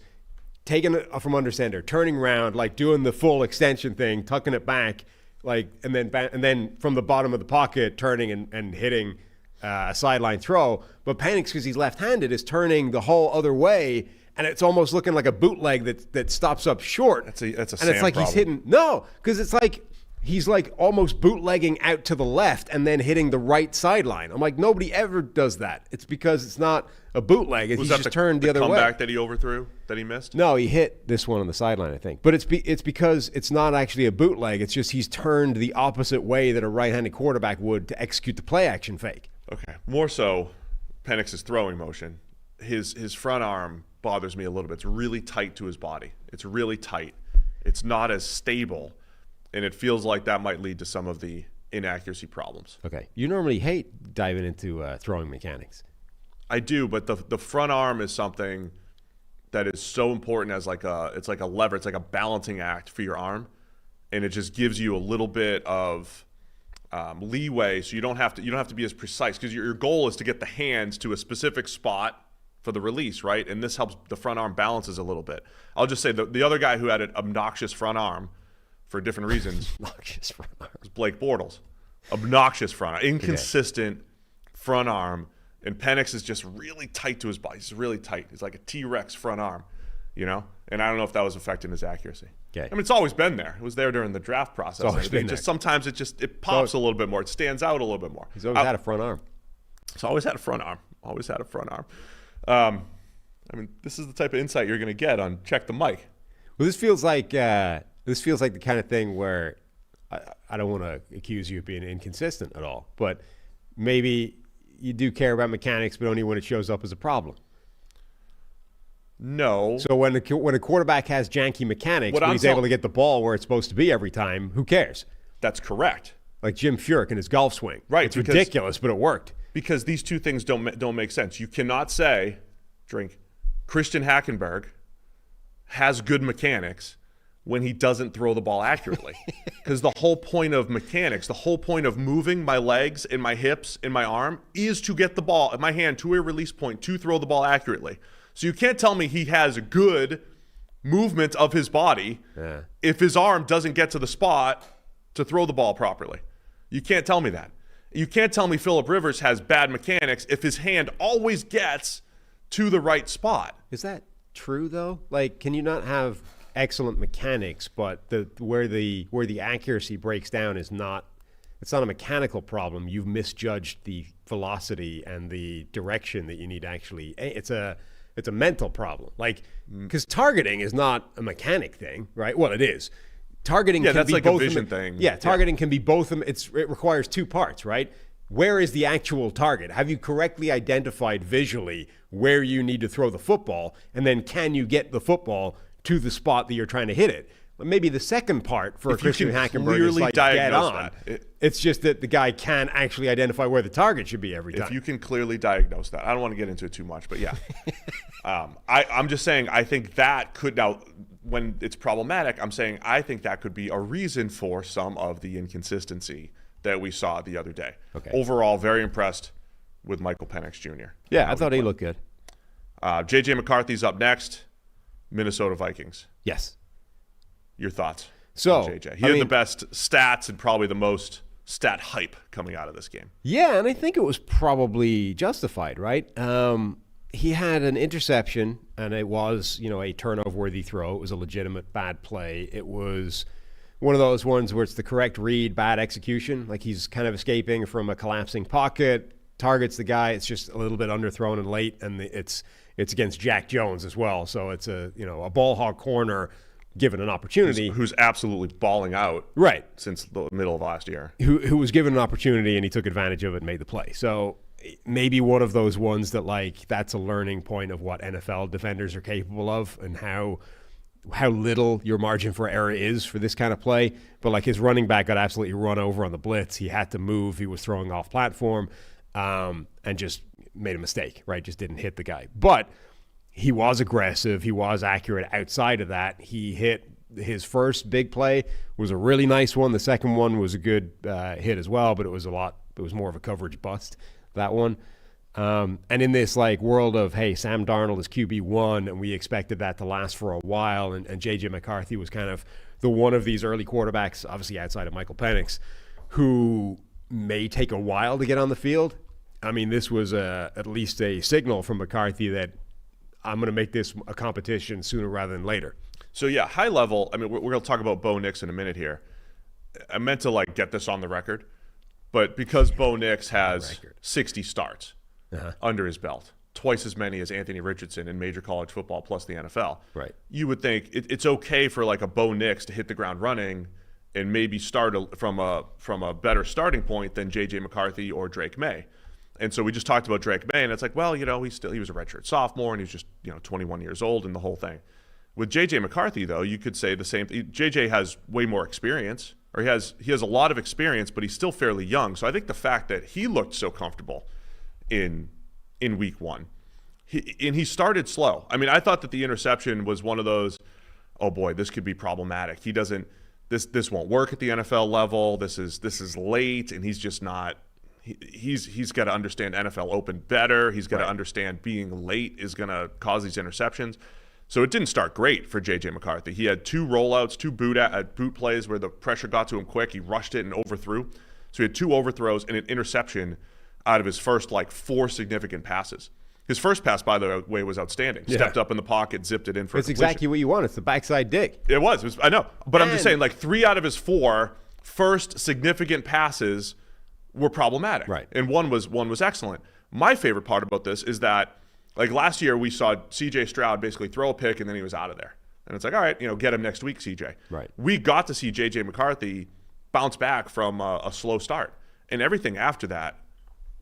taking it from under center, turning around, like doing the full extension thing, tucking it back, like, and then from the bottom of the pocket, turning and hitting a sideline throw. But Penix, because he's left-handed, is turning the whole other way, and it's almost looking like a bootleg that stops up short. That's a and Sam it's like problem. He's hitting because it's like he's like almost bootlegging out to the left and then hitting the right sideline. I'm like, nobody ever does that. It's because it's not a bootleg. He's just turned the other way. Comeback that he overthrew, that he missed? No, he hit this one on the sideline, I think. But it's because it's not actually a bootleg. It's just he's turned the opposite way that a right-handed quarterback would to execute the play-action fake. Okay. More so, Penix's throwing motion. His front arm bothers me a little bit. It's really tight to his body. It's really tight. It's not as stable, and it feels like that might lead to some of the inaccuracy problems. Okay. You normally hate diving into throwing mechanics. I do, but the front arm is something that is so important as it's like a lever. It's like a balancing act for your arm, and it just gives you a little bit of leeway, so you don't have to be as precise because your goal is to get the hands to a specific spot for the release, right? And this helps the front arm balances a little bit. I'll just say the other guy who had an obnoxious front arm for different reasons Obnoxious front arm was Blake Bortles. Obnoxious front arm, inconsistent front arm. And Penix is just really tight to his body. He's really tight. He's like a T-Rex front arm, you know? And I don't know if that was affecting his accuracy. Okay. I mean, it's always been there. It was there during the draft process. It's always been there. Sometimes it pops a little bit more. It stands out a little bit more. He's always had a front arm. He's always had a front arm. Always had a front arm. I mean, this is the type of insight you're going to get on Check the Mic. Well, this feels like the kind of thing where I don't want to accuse you of being inconsistent at all, but maybe you do care about mechanics, but only when it shows up as a problem. No. So when a quarterback has janky mechanics, but he's able to get the ball where it's supposed to be every time, who cares? That's correct. Like Jim Furyk and his golf swing. Right. It's ridiculous, but it worked. Because these two things don't make sense. You cannot say, Christian Hackenberg has good mechanics when he doesn't throw the ball accurately. Because the whole point of mechanics, the whole point of moving my legs and my hips and my arm is to get the ball in my hand to a release point to throw the ball accurately. So you can't tell me he has good movement of his body if his arm doesn't get to the spot to throw the ball properly. You can't tell me that. You can't tell me Phillip Rivers has bad mechanics if his hand always gets to the right spot. Is that true, though? Like, can you not have excellent mechanics, but where the accuracy breaks down it's not a mechanical problem. You've misjudged the velocity and the direction that you need to actually. It's a mental problem. Like, because targeting is not a mechanic thing, right? Well, it is. Targeting can that's be like both a vision thing. Yeah, targeting can be both. It requires two parts, right? Where is the actual target? Have you correctly identified visually where you need to throw the football? And then can you get the football to the spot that you're trying to hit it. But maybe the second part for If you Christian can Hackenberg is like get diagnose on. that, It's just that the guy can't actually identify where the target should be every time. If you can clearly diagnose that, I don't want to get into it too much, but yeah. I'm just saying I think that could, now when it's problematic, I'm saying I think that could be a reason for some of the inconsistency that we saw the other day. Okay. Overall, very impressed with Michael Penix Jr. Yeah, I thought he looked good. J.J. McCarthy's up next, Minnesota Vikings. Yes. Your thoughts? So, JJ. He had the best stats and probably the most stat hype coming out of this game. Yeah, and I think it was probably justified, right? He had an interception, and it was, a turnover-worthy throw. It was a legitimate bad play. It was one of those ones where it's the correct read, bad execution. Like he's kind of escaping from a collapsing pocket, targets the guy. It's just a little bit underthrown and late, and it's against Jack Jones as well. So it's a ball hog corner given an opportunity. Who's absolutely balling out right since the middle of last year. Who was given an opportunity and he took advantage of it and made the play. So maybe one of those ones that that's a learning point of what NFL defenders are capable of and how little your margin for error is for this kind of play. But his running back got absolutely run over on the blitz. He had to move. He was throwing off platform and just made a mistake, right? Just didn't hit the guy. But he was aggressive. He was accurate outside of that. He hit his first big play, was a really nice one. The second one was a good hit as well, but it was more of a coverage bust, that one. And in this world of, hey, Sam Darnold is QB1, and we expected that to last for a while, and J.J. McCarthy was kind of the one of these early quarterbacks, obviously outside of Michael Penix, who may take a while to get on the field. I mean, this was at least a signal from McCarthy that I'm going to make this a competition sooner rather than later. So, yeah, high level, I mean, we're going to talk about Bo Nix in a minute here. I meant to, get this on the record, but because Bo Nix has 60 starts under his belt, twice as many as Anthony Richardson in major college football plus the NFL, right? You would think it's okay for, a Bo Nix to hit the ground running and maybe start from a better starting point than J.J. McCarthy or Drake Maye. And so we just talked about Drake Maye, and it's he was a redshirt sophomore, and he's just 21 years old, and the whole thing. With J.J. McCarthy, though, you could say the same thing. J.J. has way more experience, or he has a lot of experience, but he's still fairly young. So I think the fact that he looked so comfortable in week one, he started slow. I mean, I thought that the interception was one of those, oh boy, this could be problematic. He doesn't. This won't work at the NFL level. This is late, and he's just not. He's got to understand NFL Open better. He's got to understand being late is going to cause these interceptions. So it didn't start great for J.J. McCarthy. He had two rollouts, two boot plays where the pressure got to him quick. He rushed it and overthrew. So he had two overthrows and an interception out of his first 4 significant passes. His first pass, by the way, was outstanding. Yeah. Stepped up in the pocket, zipped it in for a completion. Exactly what you want. It's the backside dig. It was. I know. But I'm just saying 3 out of his 4 first significant passes were problematic. Right. And one was excellent. My favorite part about this is that last year we saw C.J. Stroud basically throw a pick and then he was out of there. And it's all right, get him next week, C.J. Right. We got to see J.J. McCarthy bounce back from a slow start. And everything after that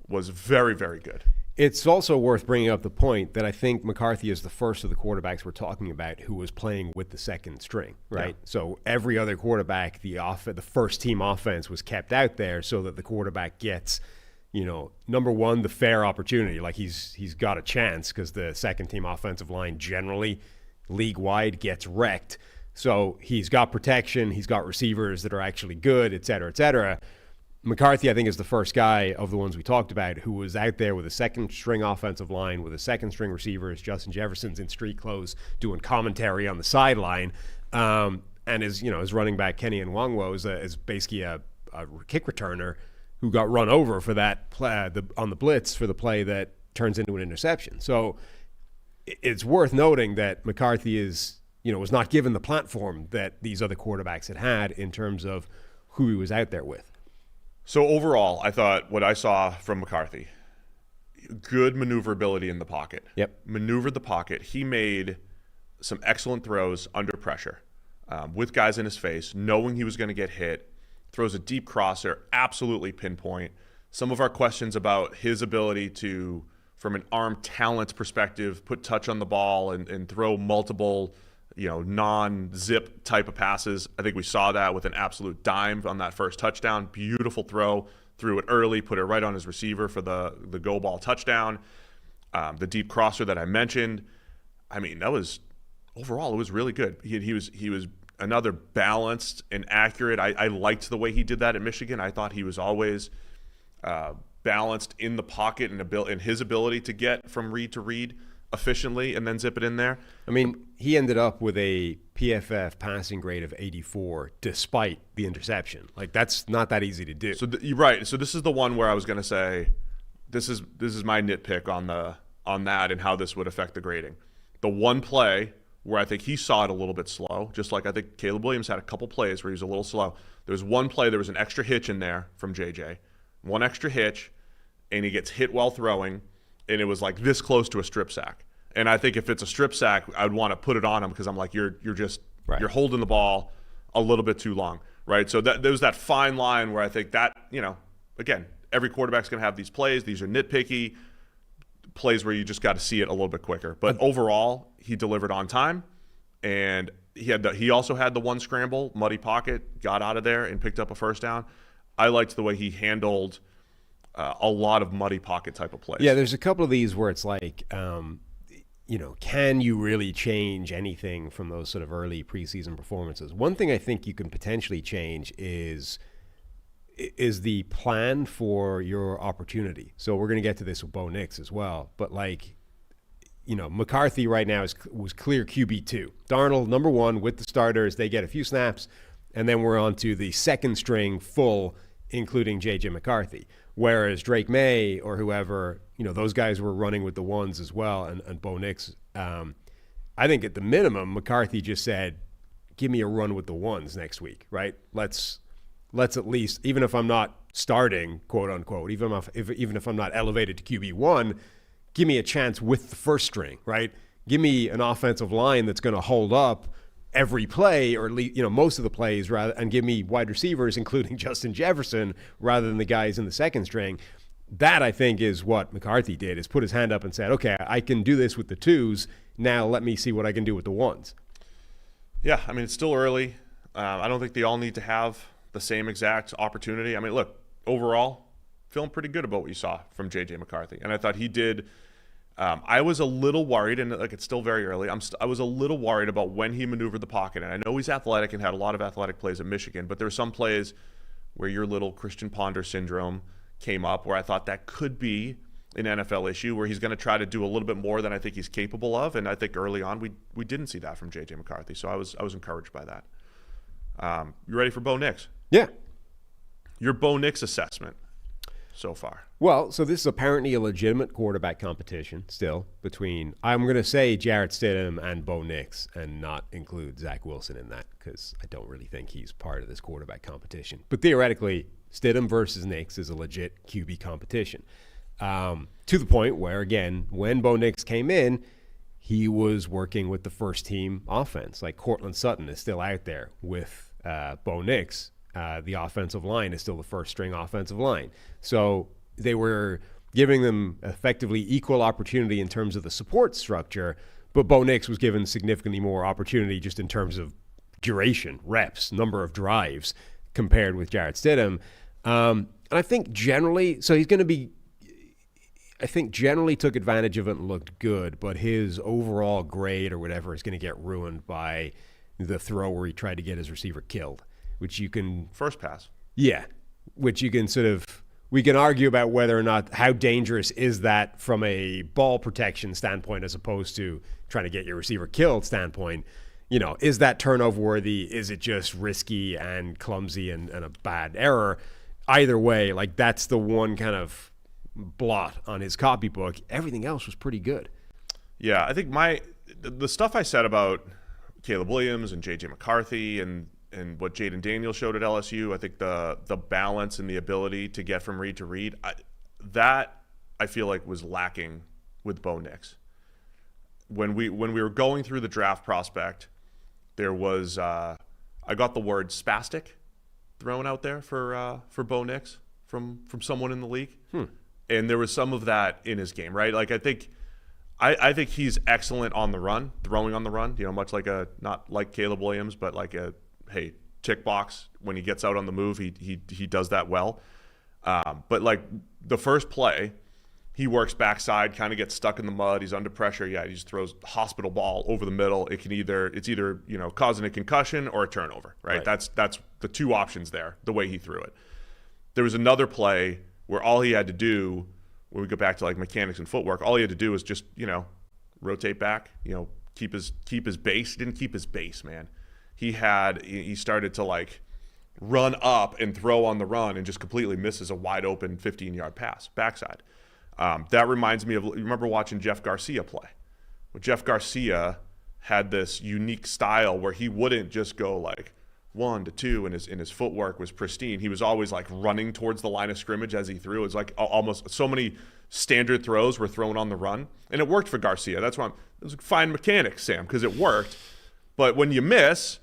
was very, very good. It's also worth bringing up the point that I think McCarthy is the first of the quarterbacks we're talking about who was playing with the second string, right? Yeah. So every other quarterback, the first team offense was kept out there so that the quarterback gets, number one, the fair opportunity. He's got a chance because the second team offensive line generally league-wide gets wrecked. So he's got protection, he's got receivers that are actually good, et cetera, et cetera. McCarthy, I think, is the first guy of the ones we talked about who was out there with a second-string offensive line, with a second-string receivers. Justin Jefferson's in street clothes doing commentary on the sideline. And his running back, Kenny Nwangwu, is basically a kick returner who got run over for that play, on the blitz for the play that turns into an interception. So it's worth noting that McCarthy was not given the platform that these other quarterbacks had in terms of who he was out there with. So overall, I thought what I saw from McCarthy, good maneuverability in the pocket. Yep. Maneuvered the pocket. He made some excellent throws under pressure with guys in his face, knowing he was going to get hit. Throws a deep crosser, absolutely pinpoint. Some of our questions about his ability to, from an arm talent perspective, put touch on the ball and throw multiple non-zip type of passes. I think we saw that with an absolute dime on that first touchdown. Beautiful throw, threw it early, put it right on his receiver for the go ball touchdown. The deep crosser that I mentioned. I mean, that was overall, it was really good. He was another balanced and accurate. I liked the way he did that at Michigan. I thought he was always balanced in the pocket and his ability to get from read to read efficiently and then zip it in there. I mean, he ended up with a PFF passing grade of 84 despite the interception. Like, that's not that easy to do. So you're right. So this is the one where I was going to say this is my nitpick on that and how this would affect the grading. The one play where I think he saw it a little bit slow, just like I think Caleb Williams had a couple plays where he was a little slow. There was one play, there was an extra hitch in there from JJ. One extra hitch, and he gets hit while throwing, and it was like this close to a strip sack. And I think if it's a strip sack, I'd want to put it on him because I'm like, you're just right. You're holding the ball a little bit too long, right? So there's that fine line where I think that, again, every quarterback's going to have these plays. These are nitpicky plays where you just got to see it a little bit quicker. But overall, he delivered on time, and he also had the one scramble, muddy pocket, got out of there and picked up a first down. I liked the way he handled a lot of muddy pocket type of plays. Yeah, there's a couple of these where it's like, can you really change anything from those sort of early preseason performances? One thing I think you can potentially change is the plan for your opportunity. So we're going to get to this with Bo Nix as well. But McCarthy right now was clear QB2. Darnold, number one with the starters. They get a few snaps. And then we're on to the second string full, including J.J. McCarthy. Whereas Drake Maye or whoever, those guys were running with the ones as well. And Bo Nix, I think at the minimum, McCarthy just said, give me a run with the ones next week, right? Let's at least, even if I'm not starting, quote unquote, even if I'm not elevated to QB1, give me a chance with the first string, right? Give me an offensive line that's going to hold up every play, or at least, most of the plays, and give me wide receivers, including Justin Jefferson, rather than the guys in the second string. That, I think, is what McCarthy did, is put his hand up and said, okay, I can do this with the twos. Now let me see what I can do with the ones. Yeah, I mean, it's still early. I don't think they all need to have the same exact opportunity. I mean, look, overall, feeling pretty good about what you saw from J.J. McCarthy. And I thought he did. I was a little worried, and it's still very early. I was a little worried about when he maneuvered the pocket. And I know he's athletic and had a lot of athletic plays at Michigan, but there were some plays where your little Christian Ponder syndrome came up where I thought that could be an NFL issue where he's going to try to do a little bit more than I think he's capable of. And I think early on we didn't see that from J.J. McCarthy. So I was encouraged by that. You ready for Bo Nix? Yeah. Your Bo Nix assessment so far. Well, so this is apparently a legitimate quarterback competition still between, I'm going to say, Jarrett Stidham and Bo Nix and not include Zach Wilson in that because I don't really think he's part of this quarterback competition. But theoretically, Stidham versus Nix is a legit QB competition. To the point where, again, when Bo Nix came in, he was working with the first team offense. Like Cortland Sutton is still out there with Bo Nix. The offensive line is still the first string offensive line. So they were giving them effectively equal opportunity in terms of the support structure, but Bo Nix was given significantly more opportunity just in terms of duration, reps, number of drives compared with Jarrett Stidham. And I think generally, so he's going to be, I think generally took advantage of it and looked good, but his overall grade or whatever is going to get ruined by the throw where he tried to get his receiver killed. Which you can... First pass. Yeah. Which you can sort of... We can argue about whether or not... How dangerous is that from a ball protection standpoint as opposed to trying to get your receiver killed standpoint. Is that turnover worthy? Is it just risky and clumsy and a bad error? Either way, that's the one kind of blot on his copybook. Everything else was pretty good. Yeah, I think the stuff I said about Caleb Williams and J.J. McCarthy and what Jayden Daniels showed at LSU, I think the balance and the ability to get from read to read, I feel like was lacking with Bo Nix. When we were going through the draft prospect, there was I got the word spastic thrown out there for Bo Nix from someone in the league, and there was some of that in his game, right? Like I think I think he's excellent on the run, throwing on the run. Much like not like Caleb Williams, but like tick box when he gets out on the move. He does that well. But like the first play, he works backside, kind of gets stuck in the mud. He's under pressure. Yeah, he just throws hospital ball over the middle. It's either causing a concussion or a turnover. Right? That's the two options there. The way he threw it. There was another play where all he had to do, when we go back to like mechanics and footwork, all he had to do was just rotate back. Keep his base. He didn't keep his base, man. He started to like run up and throw on the run and just completely misses a wide open 15-yard pass backside. That reminds me of, you remember watching Jeff Garcia play? Well, Jeff Garcia had this unique style where he wouldn't just go like 1 to 2 and his footwork was pristine. He was always like running towards the line of scrimmage as he threw. It was like almost so many standard throws were thrown on the run, and it worked for Garcia. That's why it was fine mechanics, Sam, because it worked. But when you miss,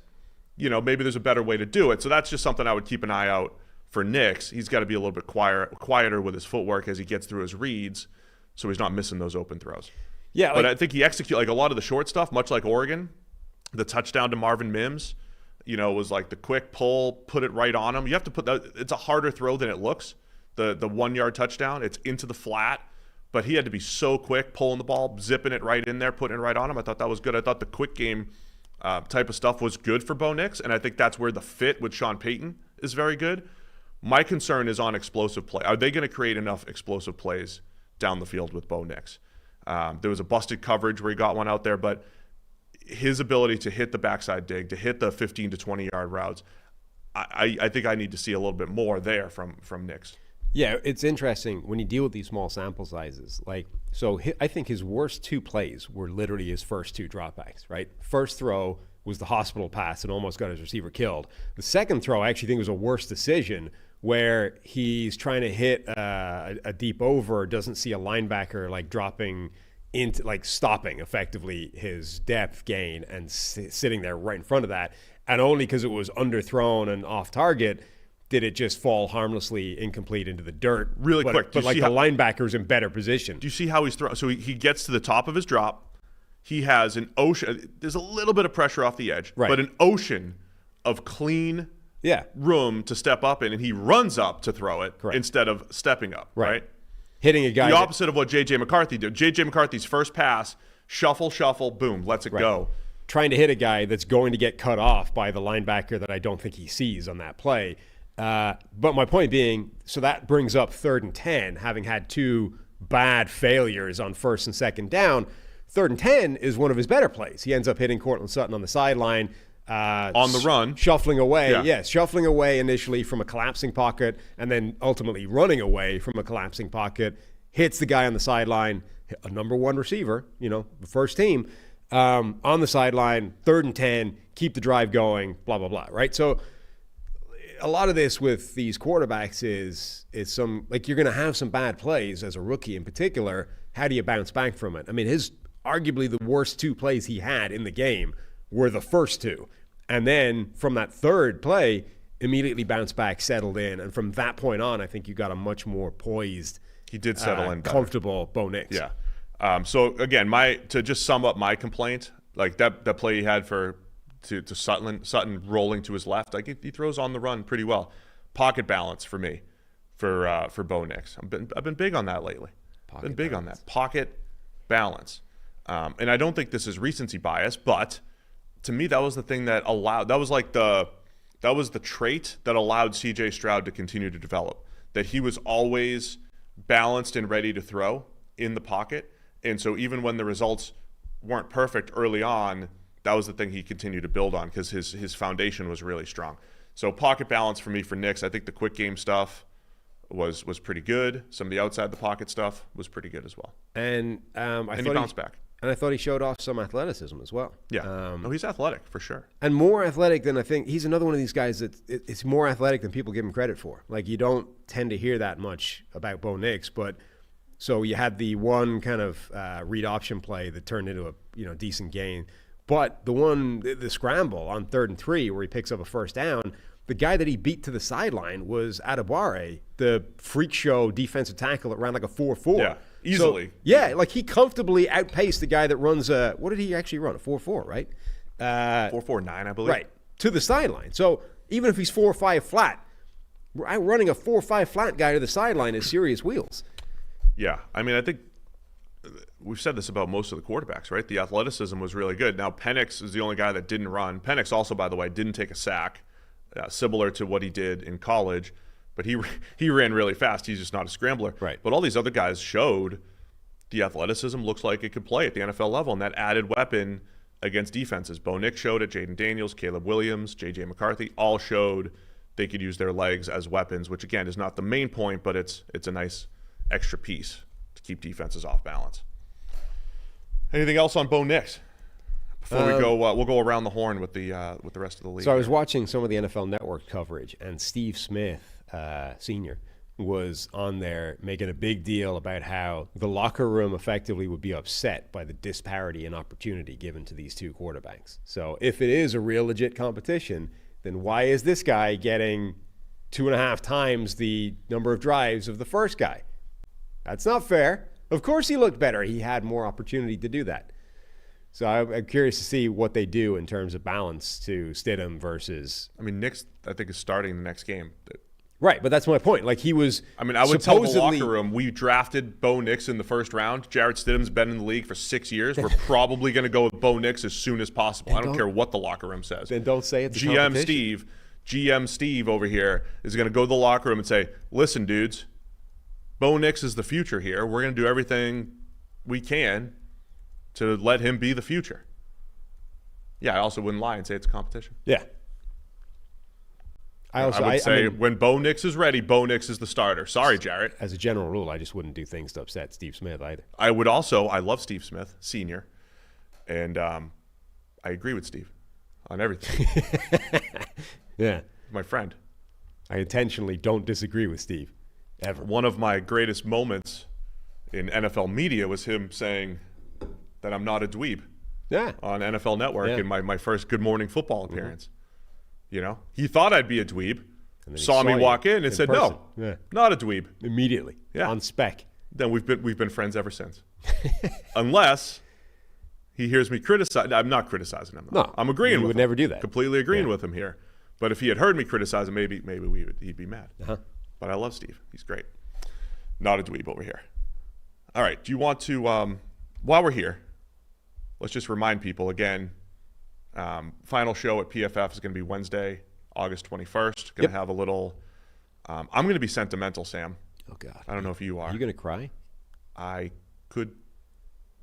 maybe there's a better way to do it. So that's just something I would keep an eye out for Nix. He's got to be a little bit quieter with his footwork as he gets through his reads, so he's not missing those open throws. Yeah, but I think he executed like a lot of the short stuff, much like Oregon. The touchdown to Marvin Mims, was like the quick pull, put it right on him. You have to put that. It's a harder throw than it looks. The 1-yard touchdown, it's into the flat, but he had to be so quick, pulling the ball, zipping it right in there, putting it right on him. I thought that was good. I thought the quick game type of stuff was good for Bo Nix, and I think that's where the fit with Sean Payton is very good. My concern is on explosive play. Are they going to create enough explosive plays down the field with Bo Nix? There was a busted coverage where he got one out there, but his ability to hit the backside dig, to hit the 15 to 20-yard routes, I think I need to see a little bit more there from Nix. Yeah, it's interesting when you deal with these small sample sizes. I think his worst 2 plays were literally his first 2 dropbacks, right? First throw was the hospital pass and almost got his receiver killed. The second throw I actually think was a worse decision, where he's trying to hit a deep over, doesn't see a linebacker like dropping into, like stopping effectively his depth gain and sitting there right in front of that. And only because it was underthrown and off target did it just fall harmlessly incomplete into the dirt. Really quick. But like the linebacker's in better position. Do you see how he's throwing? So he gets to the top of his drop. He has an ocean. There's a little bit of pressure off the edge, but an ocean of clean room to step up in, and he runs up to throw it instead of stepping up, right? Hitting a guy. The opposite of what J.J. McCarthy did. J.J. McCarthy's first pass, shuffle, boom, lets it go. Trying to hit a guy that's going to get cut off by the linebacker that I don't think he sees on that play. But my point being, so that brings up 3rd and 10, having had 2 bad failures on 1st and 2nd down. 3rd and 10 is one of his better plays. He ends up hitting Cortland Sutton on the sideline. On the run. Shuffling away, shuffling away initially from a collapsing pocket and then ultimately running away from a collapsing pocket, hits the guy on the sideline, a number 1 receiver, the first team, on the sideline, 3rd and 10, keep the drive going, blah, blah, blah, right? So a lot of this with these quarterbacks is some, like, you're going to have some bad plays as a rookie in particular. How do you bounce back from it? I mean, his arguably the worst 2 plays he had in the game were the first 2. And then from that 3rd play, immediately bounced back, settled in. And from that point on, I think you got a much more poised, he did settle in better. Comfortable Bo Nix. Yeah. So again, to just sum up my complaint, like that play he had to Sutton rolling to his left, like he throws on the run pretty well. Pocket balance for me, for Bo Nix. I've been big on that lately. Pocket balance. And I don't think this is recency bias, but to me, that was the thing that was the trait that allowed CJ Stroud to continue to develop, that he was always balanced and ready to throw in the pocket. And so even when the results weren't perfect early on, that was the thing he continued to build on because his foundation was really strong. So pocket balance for me for Nix. I think the quick game stuff was pretty good. Some of the outside the pocket stuff was pretty good as well. And he bounced back. And I thought he showed off some athleticism as well. Yeah. He's athletic for sure. And more athletic than I think. He's another one of these guys that it's more athletic than people give him credit for. Like, you don't tend to hear that much about Bo Nix, but so you had the one kind of read option play that turned into a decent gain. But the scramble on 3rd and 3 where he picks up a first down, the guy that he beat to the sideline was Adebawore, the freak show defensive tackle that ran like a 4.4. Yeah. easily. So, yeah, like he comfortably outpaced the guy that runs what did he actually run? A 4.4, right? 4.49, I believe. Right, to the sideline. So even if he's 4.5 flat, running a 4.5 flat guy to the sideline is serious wheels. Yeah, I mean, I think we've said this about most of the quarterbacks, right? The athleticism was really good. Now, Penix is the only guy that didn't run. Penix also, by the way, didn't take a sack, similar to what he did in college. But he ran really fast. He's just not a scrambler. Right. But all these other guys showed the athleticism looks like it could play at the NFL level, and that added weapon against defenses. Bo Nix showed it, Jayden Daniels, Caleb Williams, J.J. McCarthy, all showed they could use their legs as weapons, which, again, is not the main point, but it's a nice extra piece to keep defenses off balance. Anything else on Bo Nix? Before we go, we'll go around the horn with the rest of the league. So I was watching some of the NFL Network coverage, and Steve Smith, Sr., was on there making a big deal about how the locker room effectively would be upset by the disparity in opportunity given to these two quarterbacks. So if it is a real legit competition, then why is this guy getting 2.5 times the number of drives of the first guy? That's not fair. Of course he looked better. He had more opportunity to do that. So I'm curious to see what they do in terms of balance to Stidham versus... I mean, Nix, I think, is starting the next game. Right, but that's my point. Like, he was... I mean, I would tell the locker room, we drafted Bo Nix in the first round. Jarrett Stidham's been in the league for 6 years. We're probably going to go with Bo Nix as soon as possible. I don't care what the locker room says. Then don't say it's GM Steve over here is going to go to the locker room and say, listen, dudes, Bo Nix is the future here. We're going to do everything we can to let him be the future. Yeah, I also wouldn't lie and say it's a competition. Yeah. I would say when Bo Nix is ready, Bo Nix is the starter. Sorry, Jarrett. As a general rule, I just wouldn't do things to upset Steve Smith either. I love Steve Smith, Sr., and I agree with Steve on everything. Yeah. My friend. I intentionally don't disagree with Steve, ever. One of my greatest moments in NFL media was him saying that I'm not a dweeb. Yeah. On NFL Network in my first Good Morning Football appearance. You know, he thought I'd be a dweeb, saw me walk in and said, person. no, not a dweeb. Immediately. Yeah. On spec. Then we've been friends ever since. Unless he hears me criticize. I'm not criticizing him. No. I'm agreeing with him. You would never do that. Completely agreeing with him here. But if he had heard me criticize him, maybe he'd be mad. Uh-huh. But I love Steve. He's great. Not a dweeb over here. All right. Do you want to, while we're here, let's just remind people again, final show at PFF is going to be Wednesday, August 21st. Going to have a little, I'm going to be sentimental, Sam. Oh, God. I don't know if you are. Are you going to cry? I could.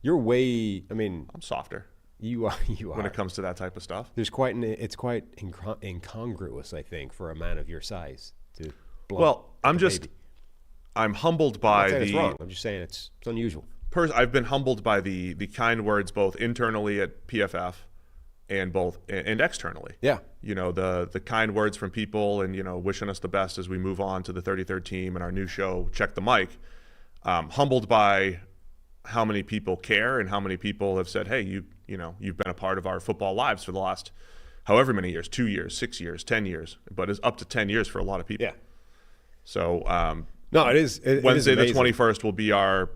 You're way, I mean. I'm softer. You are. When it comes to that type of stuff. It's quite incongruous, I think, for a man of your size to blow. Well, I'm humbled by it's wrong. I'm just saying it's unusual. I've been humbled by the kind words both internally at PFF and externally. Yeah. You know, the kind words from people and, you know, wishing us the best as we move on to the 33rd team and our new show, Check the Mic. Humbled by how many people care and how many people have said, hey, you've been a part of our football lives for the last however many years, 2 years, 6 years, 10 years, but it's up to 10 years for a lot of people. Yeah. So no, it is. Wednesday the 21st will be our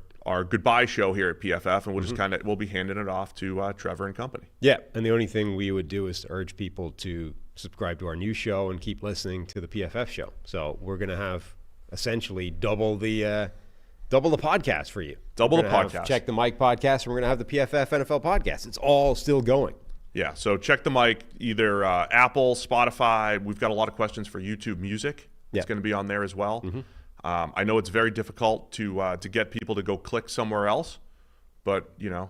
goodbye show here at PFF, and we'll just we'll be handing it off to Trevor and company. Yeah, and the only thing we would do is to urge people to subscribe to our new show and keep listening to the PFF show. So we're going to have essentially double the podcast for you. Double the podcast. Check the Mic podcast, and we're going to have the PFF NFL podcast. It's all still going. Yeah, so Check the Mic, either Apple, Spotify. We've got a lot of questions for YouTube Music. It's going to be on there as well. I know it's very difficult to get people to go click somewhere else, but, you know,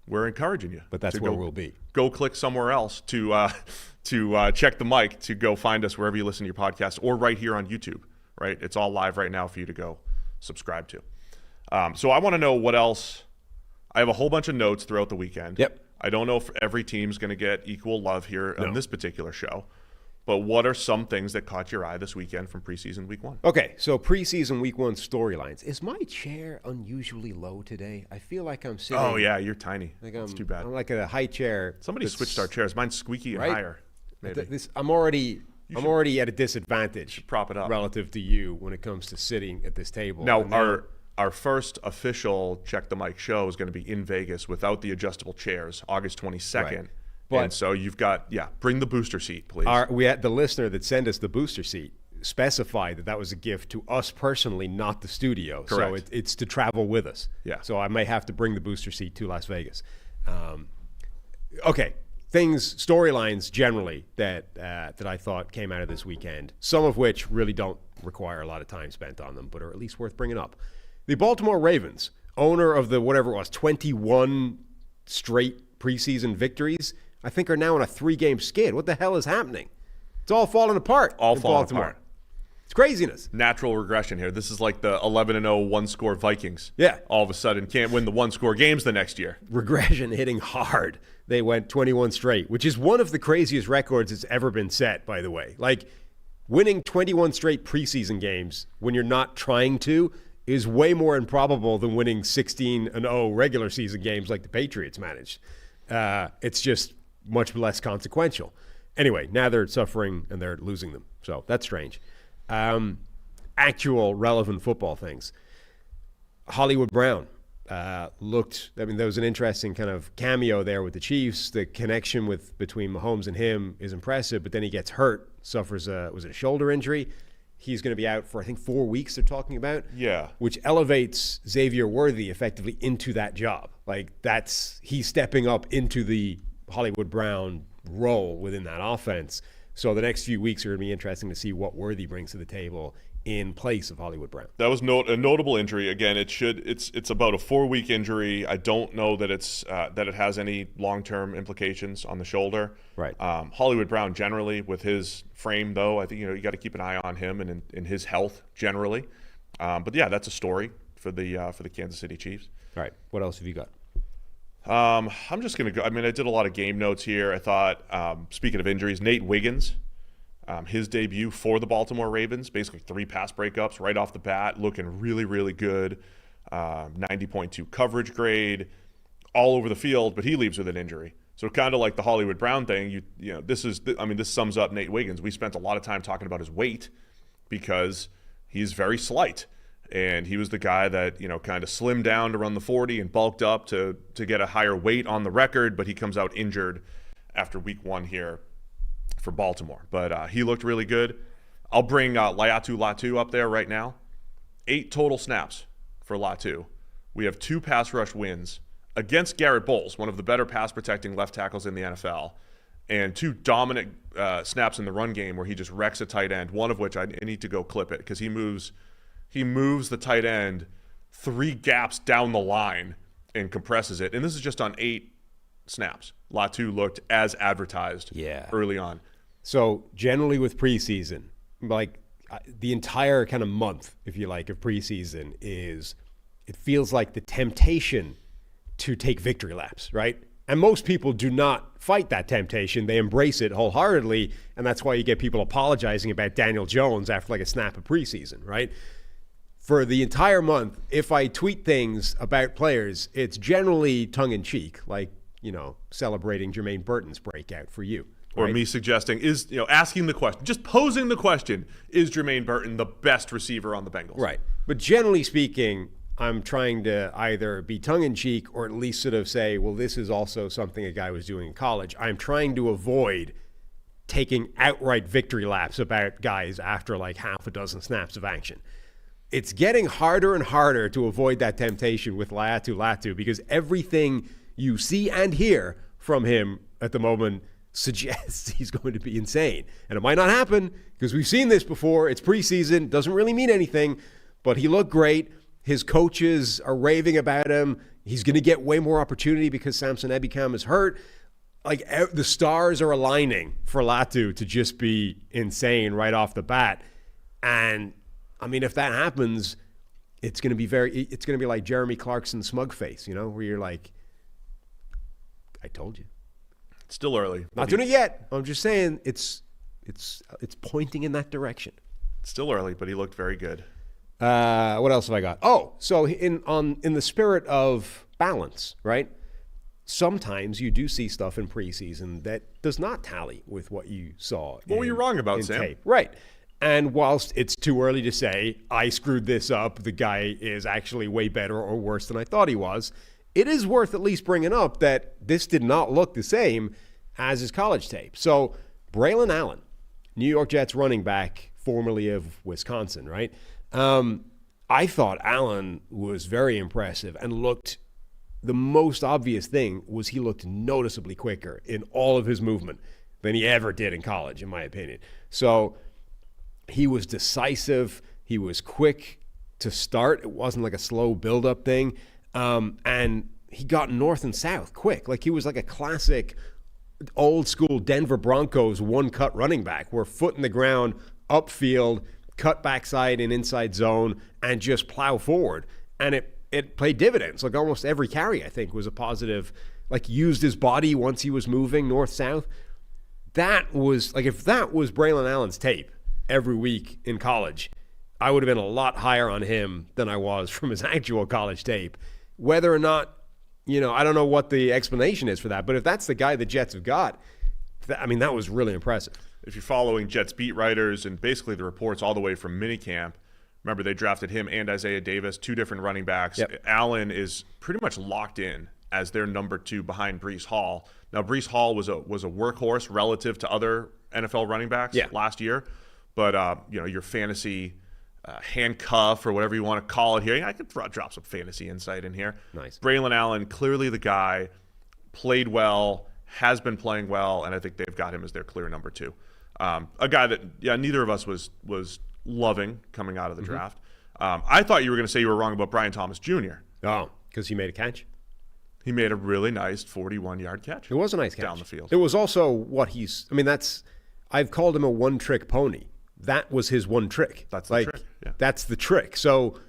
we're encouraging you. But that's where we'll be. Go click somewhere else to Check the Mic, to go find us wherever you listen to your podcast, or right here on YouTube, right? It's all live right now for you to go subscribe to. So I want to know what else. I have a whole bunch of notes throughout the weekend. Yep. I don't know if every team's going to get equal love here on this particular show. But what are some things that caught your eye this weekend from preseason week 1? Okay, so preseason week 1 storylines. Is my chair unusually low today? I feel like I'm sitting. Oh, yeah, you're tiny. It's too bad. I'm like at a high chair. Somebody switched our chairs. Mine's squeaky and higher. Maybe. I'm already at a disadvantage. Prop it up relative to you when it comes to sitting at this table. Now, our first official Check the Mic show is going to be in Vegas without the adjustable chairs, August 22nd. Right. But and so you've got, bring the booster seat, please. we had the listener that sent us the booster seat specified that was a gift to us personally, not the studio. Correct. So it's to travel with us. Yeah. So I may have to bring the booster seat to Las Vegas. Okay. Storylines generally that I thought came out of this weekend, some of which really don't require a lot of time spent on them, but are at least worth bringing up. The Baltimore Ravens, owner of the, 21 straight preseason victories, I think are now on a 3-game skid. What the hell is happening? It's all falling apart in Baltimore. Apart. It's craziness. Natural regression here. This is like the 11-0 one-score Vikings. Yeah. All of a sudden can't win the one-score games the next year. Regression hitting hard. They went 21 straight, which is one of the craziest records that's ever been set, by the way. Like, winning 21 straight preseason games when you're not trying to is way more improbable than winning 16-0 regular season games like the Patriots managed. It's just much less consequential. Anyway, now they're suffering and they're losing them. So that's strange. Actual relevant football things. Hollywood Brown there was an interesting kind of cameo there with the Chiefs. The connection between Mahomes and him is impressive, but then he gets hurt, suffers was it a shoulder injury? He's going to be out for, I think, 4 weeks they're talking about. Yeah. Which elevates Xavier Worthy effectively into that job. Like, he's stepping up into the Hollywood Brown role within that offense. So the next few weeks are going to be interesting to see what Worthy brings to the table in place of Hollywood Brown. That was a notable injury. Again, it's about a 4-week injury. I don't know that that it has any long-term implications on the shoulder. Right. Hollywood Brown generally with his frame, though, I think you got to keep an eye on him and in his health generally. But yeah, that's a story for the Kansas City Chiefs. All right. What else have you got? I'm just going to go. I mean, I did a lot of game notes here. I thought, speaking of injuries, Nate Wiggins, his debut for the Baltimore Ravens, basically 3 pass breakups right off the bat, looking really, really good. 90.2 coverage grade, all over the field, but he leaves with an injury. So kind of like the Hollywood Brown thing, this sums up Nate Wiggins. We spent a lot of time talking about his weight because he's very slight. And he was the guy that, kind of slimmed down to run the 40 and bulked up to get a higher weight on the record, but he comes out injured after week 1 here for Baltimore. But he looked really good. I'll bring Laiatu Latu up there right now. 8 total snaps for Latu. We have 2 pass rush wins against Garrett Bowles, one of the better pass protecting left tackles in the NFL, and 2 dominant snaps in the run game where he just wrecks a tight end, one of which I need to go clip it because he moves the tight end 3 gaps down the line and compresses it. And this is just on 8 snaps. Latu looked as advertised early on. So generally with preseason, like the entire kind of month, if you like, of preseason it feels like the temptation to take victory laps, right? And most people do not fight that temptation. They embrace it wholeheartedly. And that's why you get people apologizing about Daniel Jones after like a snap of preseason, right? For the entire month, if I tweet things about players, it's generally tongue-in-cheek, like, celebrating Jermaine Burton's breakout for you. Or right? me suggesting, asking the question, just posing the question, is Jermaine Burton the best receiver on the Bengals? Right. But generally speaking, I'm trying to either be tongue-in-cheek or at least sort of say, well, this is also something a guy was doing in college. I'm trying to avoid taking outright victory laps about guys after like half a dozen snaps of action. It's getting harder and harder to avoid that temptation with Laiatu Latu because everything you see and hear from him at the moment suggests he's going to be insane. And it might not happen because we've seen this before. It's preseason. Doesn't really mean anything. But he looked great. His coaches are raving about him. He's going to get way more opportunity because Samson Ebikam is hurt. Like, the stars are aligning for Latu to just be insane right off the bat. And I mean, if that happens, it's going to be like Jeremy Clarkson's smug face, where you're like, I told you. It's still early. Not doing it yet. I'm just saying it's pointing in that direction. It's still early, but he looked very good. What else have I got? Oh, so in the spirit of balance, right? Sometimes you do see stuff in preseason that does not tally with what you saw. What were you wrong about, Sam? Tape. Right. And whilst it's too early to say, I screwed this up, the guy is actually way better or worse than I thought he was, it is worth at least bringing up that this did not look the same as his college tape. So Braylon Allen, New York Jets running back, formerly of Wisconsin, right? I thought Allen was very impressive and looked, the most obvious thing was he looked noticeably quicker in all of his movement than he ever did in college, in my opinion. So he was decisive. He was quick to start. It wasn't like a slow build-up thing. And he got north and south quick. Like he was like a classic old-school Denver Broncos one-cut running back where foot in the ground, upfield, cut backside and inside zone, and just plow forward. And it played dividends. Like almost every carry, I think, was a positive. Like used his body once he was moving north-south. That was, like if that was Braylon Allen's tape every week in college, I would have been a lot higher on him than I was from his actual college tape. Whether or not, I don't know what the explanation is for that, but if that's the guy the Jets have got, that was really impressive. If you're following Jets beat writers and basically the reports all the way from minicamp, remember they drafted him and Isaiah Davis, two different running backs. Yep. Allen is pretty much locked in as their number 2 behind Breece Hall. Now, Breece Hall was a workhorse relative to other NFL running backs last year, but your fantasy handcuff or whatever you want to call it here, I could drop some fantasy insight in here. Nice. Braylon Allen, clearly the guy, played well, has been playing well, and I think they've got him as their clear number 2. A guy that neither of us was loving coming out of the draft. I thought you were going to say you were wrong about Brian Thomas Jr. Oh, because he made a catch? He made a really nice 41-yard catch. It was a nice catch. Down the field. It was also I've called him a one-trick pony. That was his one trick. That's the trick. Yeah. That's the trick. So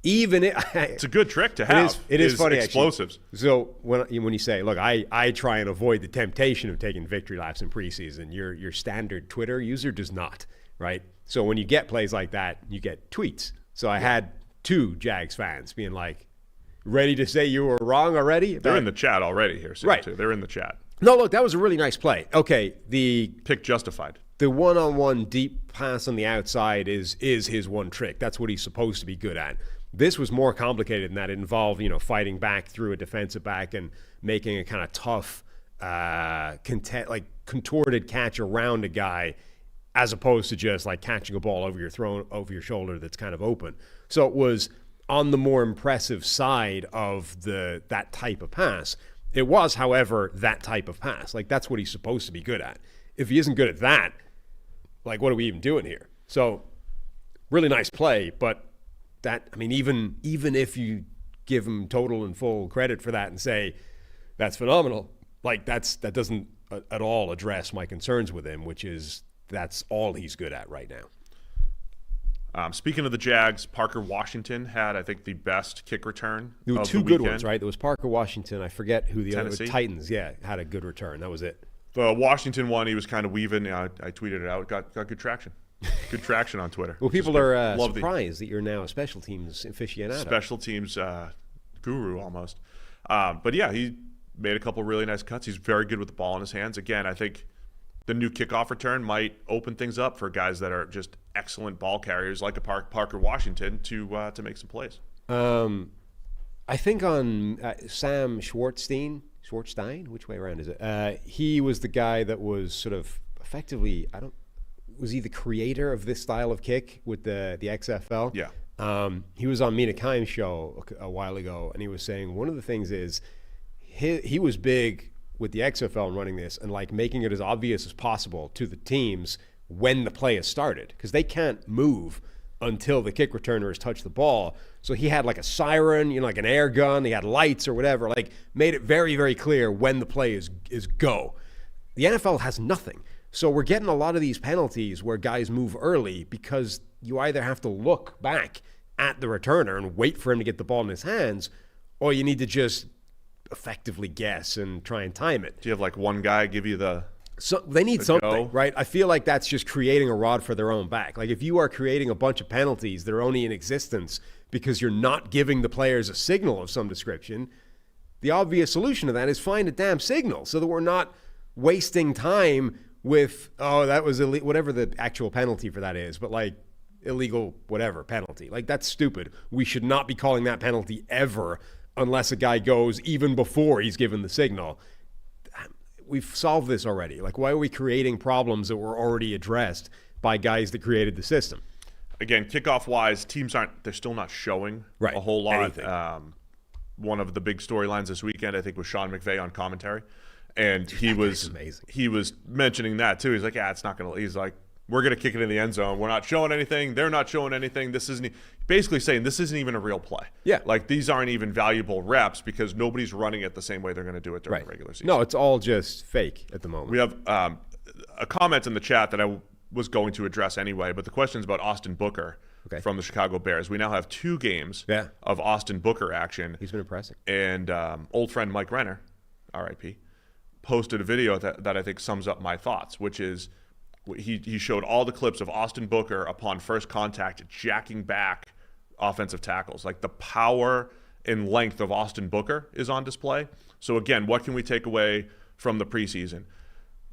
it's a good trick to have. It is funny, explosives. Actually. So when you say, look, I try and avoid the temptation of taking victory laps in preseason, your standard Twitter user does not, right? So when you get plays like that, you get tweets. So I had 2 Jags fans being like, ready to say you were wrong already? They're in the chat already here, Sam, right? Too. They're in the chat. No, look, that was a really nice play. Okay, the pick justified. The one-on-one deep pass on the outside is his one trick. That's what he's supposed to be good at. This was more complicated than that. It involved, fighting back through a defensive back and making a kind of tough, contorted catch around a guy, as opposed to just like catching a ball over your shoulder that's kind of open. So it was on the more impressive side of that type of pass. It was, however, that type of pass. Like that's what he's supposed to be good at. If he isn't good at that, like what are we even doing here? So really nice play, but even if you give him total and full credit for that and say that's phenomenal, like that doesn't at all address my concerns with him, which is that's all he's good at right now. Speaking of the Jags, Parker Washington had, I think, the best kick return. There were 2 good ones, right? There was Parker Washington. I forget who the Tennessee. other Titans. Yeah, had a good return. That was it. The Washington one, he was kind of weaving. I tweeted it out. Got good traction. Good traction on Twitter. Well, people are surprised that you're now a special teams aficionado. Special teams guru almost. But yeah, he made a couple really nice cuts. He's very good with the ball in his hands. Again, I think the new kickoff return might open things up for guys that are just excellent ball carriers like a Parker Washington to make some plays. I think on Sam Schwartzstein, which way around is it? He was the guy that was sort of effectively, was he the creator of this style of kick with the XFL? Yeah. He was on Mina Kimes' show a while ago, and he was saying one of the things is he was big with the XFL and running this and like making it as obvious as possible to the teams when the play has started, because they can't move until the kick returner has touched the ball. So he had like a siren, like an air gun, he had lights or whatever, like made it very, very clear when the play is go. The NFL has nothing. So we're getting a lot of these penalties where guys move early because you either have to look back at the returner and wait for him to get the ball in his hands, or you need to just effectively guess and try and time it. Do you have like one guy give you So they need something, go? Right? I feel like that's just creating a rod for their own back. Like if you are creating a bunch of penalties that are only in existence because you're not giving the players a signal of some description, the obvious solution to that is find a damn signal so that we're not wasting time with, that was whatever the actual penalty for that is, but like illegal whatever penalty. Like, that's stupid. We should not be calling that penalty ever unless a guy goes even before he's given the signal. We've solved this already. Like, why are we creating problems that were already addressed by guys that created the system? Again, kickoff-wise, teams they're still not showing a whole lot. One of the big storylines this weekend, I think, was Sean McVay on commentary. And he was mentioning that, too. He's like, it's not going to – he's like, we're going to kick it in the end zone. We're not showing anything. They're not showing anything. This isn't – basically saying this isn't even a real play. Yeah. Like, these aren't even valuable reps because nobody's running it the same way they're going to do it during the regular season. No, it's all just fake at the moment. We have a comment in the chat that I was going to address anyway, but the question is about Austin Booker from the Chicago Bears. We now have 2 games of Austin Booker action. He's been impressive. And old friend Mike Renner, R.I.P., posted a video that I think sums up my thoughts, which is he showed all the clips of Austin Booker upon first contact jacking back offensive tackles. Like, the power and length of Austin Booker is on display. So again, what can we take away from the preseason?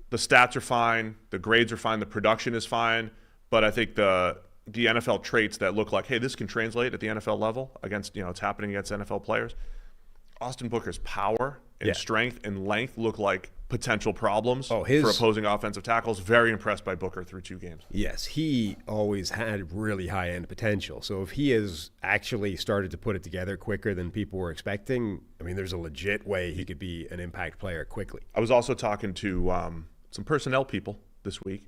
The stats are fine, the grades are fine, the production is fine, but I think the NFL traits that look like, hey, this can translate at the NFL level against, it's happening against NFL players. Austin Booker's power and strength and length look like potential problems for opposing offensive tackles. Very impressed by Booker through 2 games. Yes, he always had really high-end potential. So if he has actually started to put it together quicker than people were expecting, I mean, there's a legit way he could be an impact player quickly. I was also talking to some personnel people this week.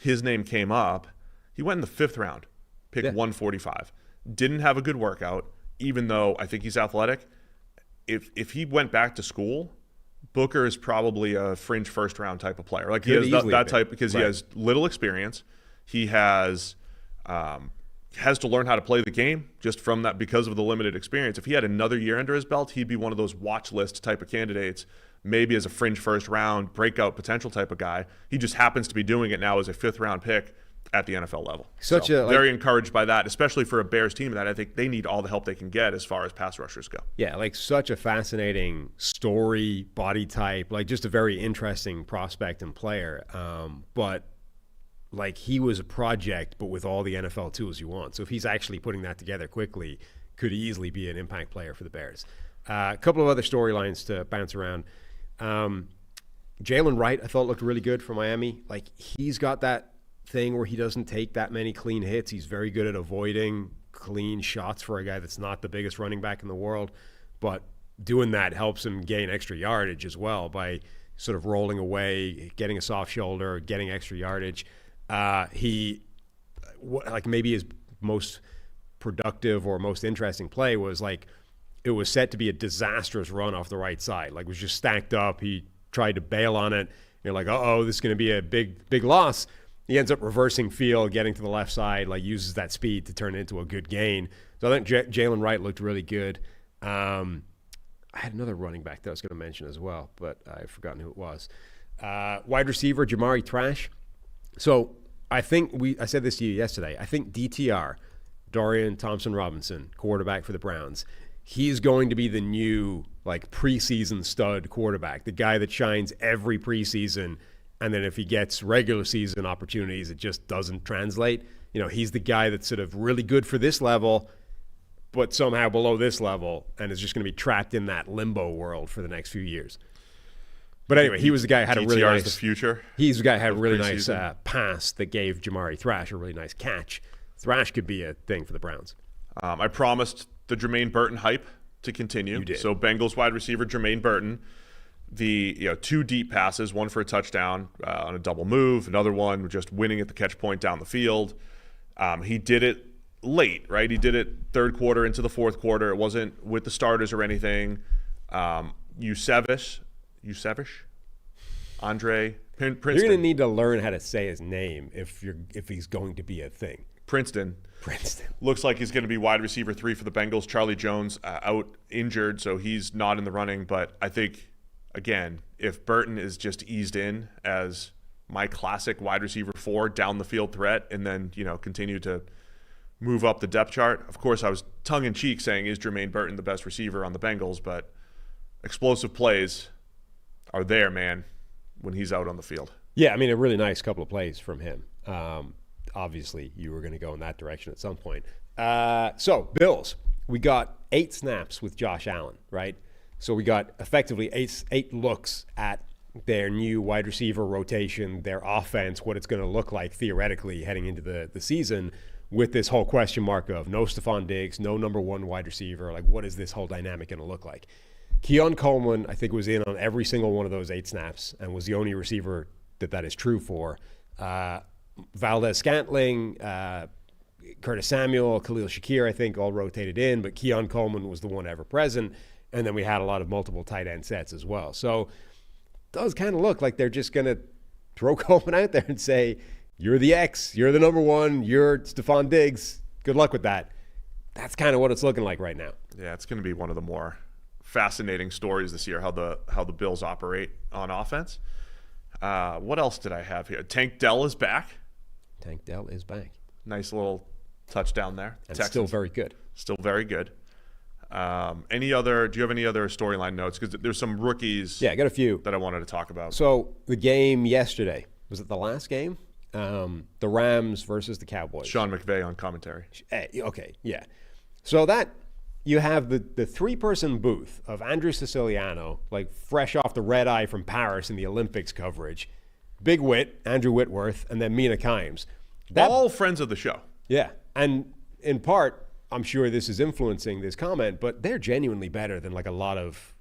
His name came up. He went in the 5th round, pick 145. Didn't have a good workout, even though I think he's athletic. If he went back to school, Booker is probably a fringe first-round type of player. Like, he has that type because he has little experience. He has to learn how to play the game just from that because of the limited experience. If he had another year under his belt, he'd be one of those watch list type of candidates, maybe as a fringe first-round breakout potential type of guy. He just happens to be doing it now as a 5th-round pick at the NFL level. Very encouraged by that, especially for a Bears team that I think they need all the help they can get as far as pass rushers go. Yeah, like, such a fascinating story, body type, like, just a very interesting prospect and player. But like, he was a project, but with all the NFL tools you want. So if he's actually putting that together quickly, could easily be an impact player for the Bears. A couple of other storylines to bounce around. Jaylen Wright, I thought, looked really good for Miami. Like, he's got that thing where he doesn't take that many clean hits. He's very good at avoiding clean shots for a guy that's not the biggest running back in the world, but doing that helps him gain extra yardage as well by sort of rolling away, getting a soft shoulder, getting extra yardage. Maybe his most productive or most interesting play was like, it was set to be a disastrous run off the right side. Like, it was just stacked up. He tried to bail on it. You're like, this is going to be a big loss. He ends up reversing field, getting to the left side, like, uses that speed to turn it into a good gain. So I think Jaylen Wright looked really good. I had another running back that I was going to mention as well, but I've forgotten who it was. Wide receiver, Jamari Thrash. So I think I said this to you yesterday. I think DTR, Dorian Thompson-Robinson, quarterback for the Browns, he's going to be the new, like, preseason stud quarterback, the guy that shines every preseason. And then if he gets regular season opportunities, it just doesn't translate. He's the guy that's sort of really good for this level, but somehow below this level, and is just going to be trapped in that limbo world for the next few years. But anyway, he was the guy who had a really nice the future. He's the guy who had a really nice pass that gave Jamari Thrash a really nice catch. Thrash could be a thing for the Browns. I promised the Jermaine Burton hype to continue. You did. So Bengals wide receiver Jermaine Burton. The 2 deep passes, one for a touchdown on a double move, another one just winning at the catch point down the field. He did it late, right? He did it 3rd quarter into the 4th quarter. It wasn't with the starters or anything. Yusevish, Andre Princeton. You're going to need to learn how to say his name if he's going to be a thing. Princeton. Looks like he's going to be wide receiver 3 for the Bengals. Charlie Jones out injured, so he's not in the running. But I think, again, if Burton is just eased in as my classic wide receiver 4 down the field threat and then, continue to move up the depth chart. Of course, I was tongue-in-cheek saying, is Jermaine Burton the best receiver on the Bengals? But explosive plays are there, man, when he's out on the field. Yeah, I mean, a really nice couple of plays from him. Obviously, you were going to go in that direction at some point. So, Bills, we got 8 snaps with Josh Allen, right? So we got effectively 8 looks at their new wide receiver rotation, their offense, what it's going to look like theoretically heading into the season, with this whole question mark of no Stephon Diggs, no number 1 wide receiver. Like, what is this whole dynamic going to look like? Keon Coleman, I think, was in on every single one of those 8 snaps and was the only receiver that is true for. Valdez Scantling, Curtis Samuel, Khalil Shakir, I think, all rotated in, but Keon Coleman was the one ever present. And then we had a lot of multiple tight end sets as well. So it does kind of look like they're just going to throw Coleman out there and say, you're the X, you're the number 1, you're Stephon Diggs. Good luck with that. That's kind of what it's looking like right now. Yeah, it's going to be one of the more fascinating stories this year, how the Bills operate on offense. What else did I have here? Tank Dell is back. Tank Dell is back. Nice little touchdown there. And Texans. still very good. Still very good. Do you have any other storyline notes? Because there's some rookies. Yeah, I got a few that I wanted to talk about. So the game yesterday, was it the last game? The Rams versus the Cowboys. Sean McVay on commentary. Okay, yeah. So that you have the 3-person booth of Andrew Siciliano, like fresh off the red eye from Paris in the Olympics coverage, Big Whit, Andrew Whitworth, and then Mina Kimes. All friends of the show. Yeah, and in part, I'm sure this is influencing this comment, but they're genuinely better than like a lot of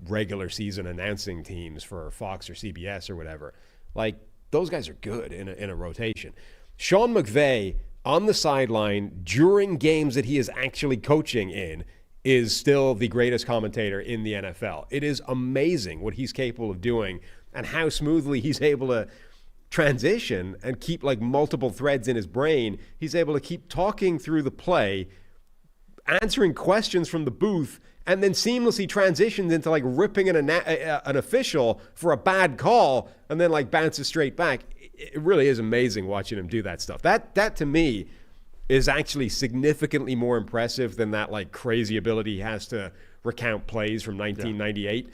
regular season announcing teams for Fox or CBS or whatever. Like, those guys are good in a rotation. Sean McVay on the sideline during games that he is actually coaching in is still the greatest commentator in the NFL. It is amazing what he's capable of doing and how smoothly he's able to transition and keep like multiple threads in his brain. He's able to keep talking through the play, answering questions from the booth, and then seamlessly transitions into like ripping an official for a bad call and then like bounces straight back. It really is amazing watching him do that stuff. That to me is actually significantly more impressive than that like crazy ability he has to recount plays from 1998.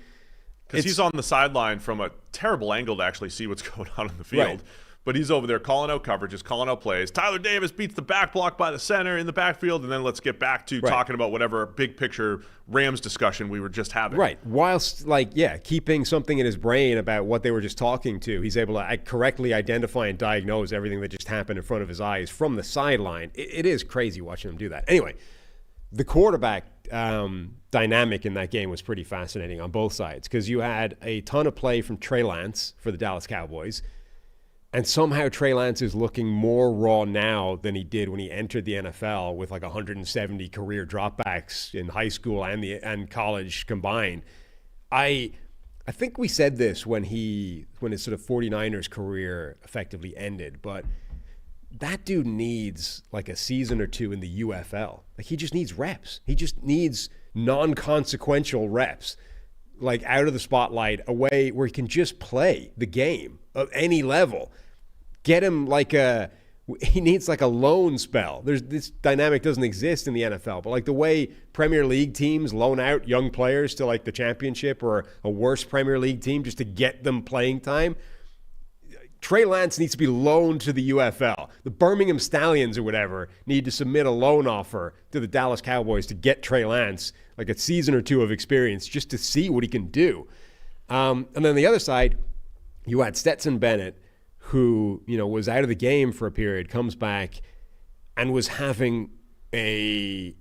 Because he's on the sideline from a terrible angle to actually see what's going on in the field. Right. But he's over there calling out coverages, calling out plays. Tyler Davis beats the back block by the center in the backfield, and then let's get back to talking about whatever big picture Rams discussion we were just having. Right. Whilst, keeping something in his brain about what they were just talking to, he's able to correctly identify and diagnose everything that just happened in front of his eyes from the sideline. It is crazy watching him do that. Anyway, the quarterback dynamic in that game was pretty fascinating on both sides because you had a ton of play from Trey Lance for the Dallas Cowboys. And somehow Trey Lance is looking more raw now than he did when he entered the NFL with like 170 career dropbacks in high school and college combined. I think we said this when his sort of 49ers career effectively ended, but that dude needs like a season or two in the UFL. Like he just needs reps. He just needs non-consequential reps, like out of the spotlight, away where he can just play the game of any level. Get him he needs like a loan spell. This dynamic doesn't exist in the NFL, but like the way Premier League teams loan out young players to like the championship or a worse Premier League team just to get them playing time, Trey Lance needs to be loaned to the UFL. The Birmingham Stallions or whatever need to submit a loan offer to the Dallas Cowboys to get Trey Lance like a season or two of experience just to see what he can do. And then the other side, you had Stetson Bennett, who, was out of the game for a period, comes back and was having a